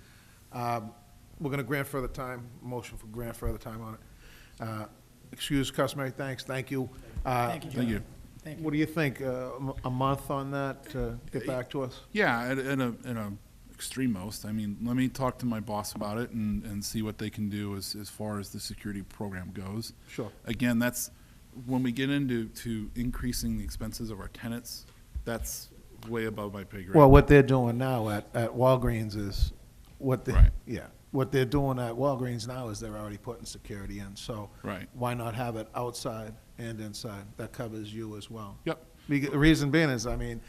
we're gonna grant further time, motion for grant further time on it. Excuse customary thanks, thank you. Thank you, Thank you. John. Thank you. What do you think, a month on that to get back to us? Yeah, at a extreme most. I mean, let me talk to my boss about it and see what they can do as far as the security program goes. Sure. Again, that's, when we get into increasing the expenses of our tenants, that's way above my pay grade. Well, what they're doing now at Walgreens is, Right. yeah, what they're doing at Walgreens now is they're already putting security in, so. Right. Why not have it outside and inside? That covers you as well. Yep. The reason being is, I mean,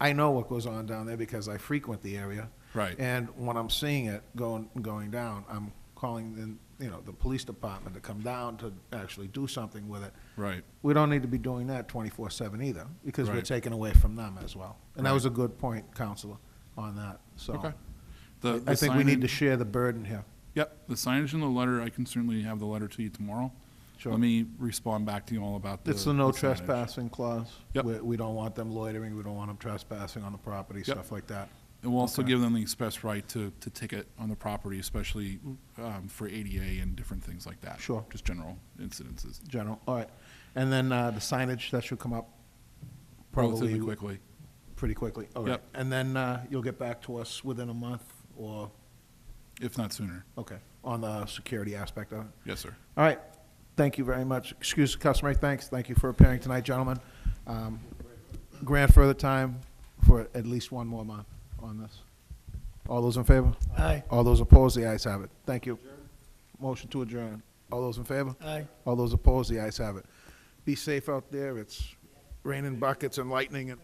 I know what goes on down there because I frequent the area. Right. And when I'm seeing it going down, I'm calling the police department to come down to actually do something with it. Right. We don't need to be doing that 24/7 either, because we're Right. taking away from them as well. And that Right. was a good point, Counselor, on that, so. Okay. I think we need to signage- share the burden here. Yep, the signage in the letter, I can certainly have the letter to you tomorrow. Sure. Let me respond back to you all about the. It's the no signage. trespassing clause. Yep. We don't want them loitering, we don't want them trespassing on the property, Yep. stuff like that. And we'll also Okay. give them the express right to ticket on the property, especially for ADA and different things like that. Sure. Just general incidences. General, all right. And then the signage, that should come up probably. Relatively quickly. Pretty quickly, all right. Yep. And then you'll get back to us within a month, or, If not sooner. okay, on the security aspect of it? Yes, sir. All right, thank you very much. Excuse the customary thanks, thank you for appearing tonight, gentlemen. Grant further time for at least one more month on this. All those in favor? Aye. All those opposed, the ayes have it. Thank you. Motion to adjourn. All those in favor? Aye. All those opposed, the ayes have it. Be safe out there, it's raining buckets and lightning and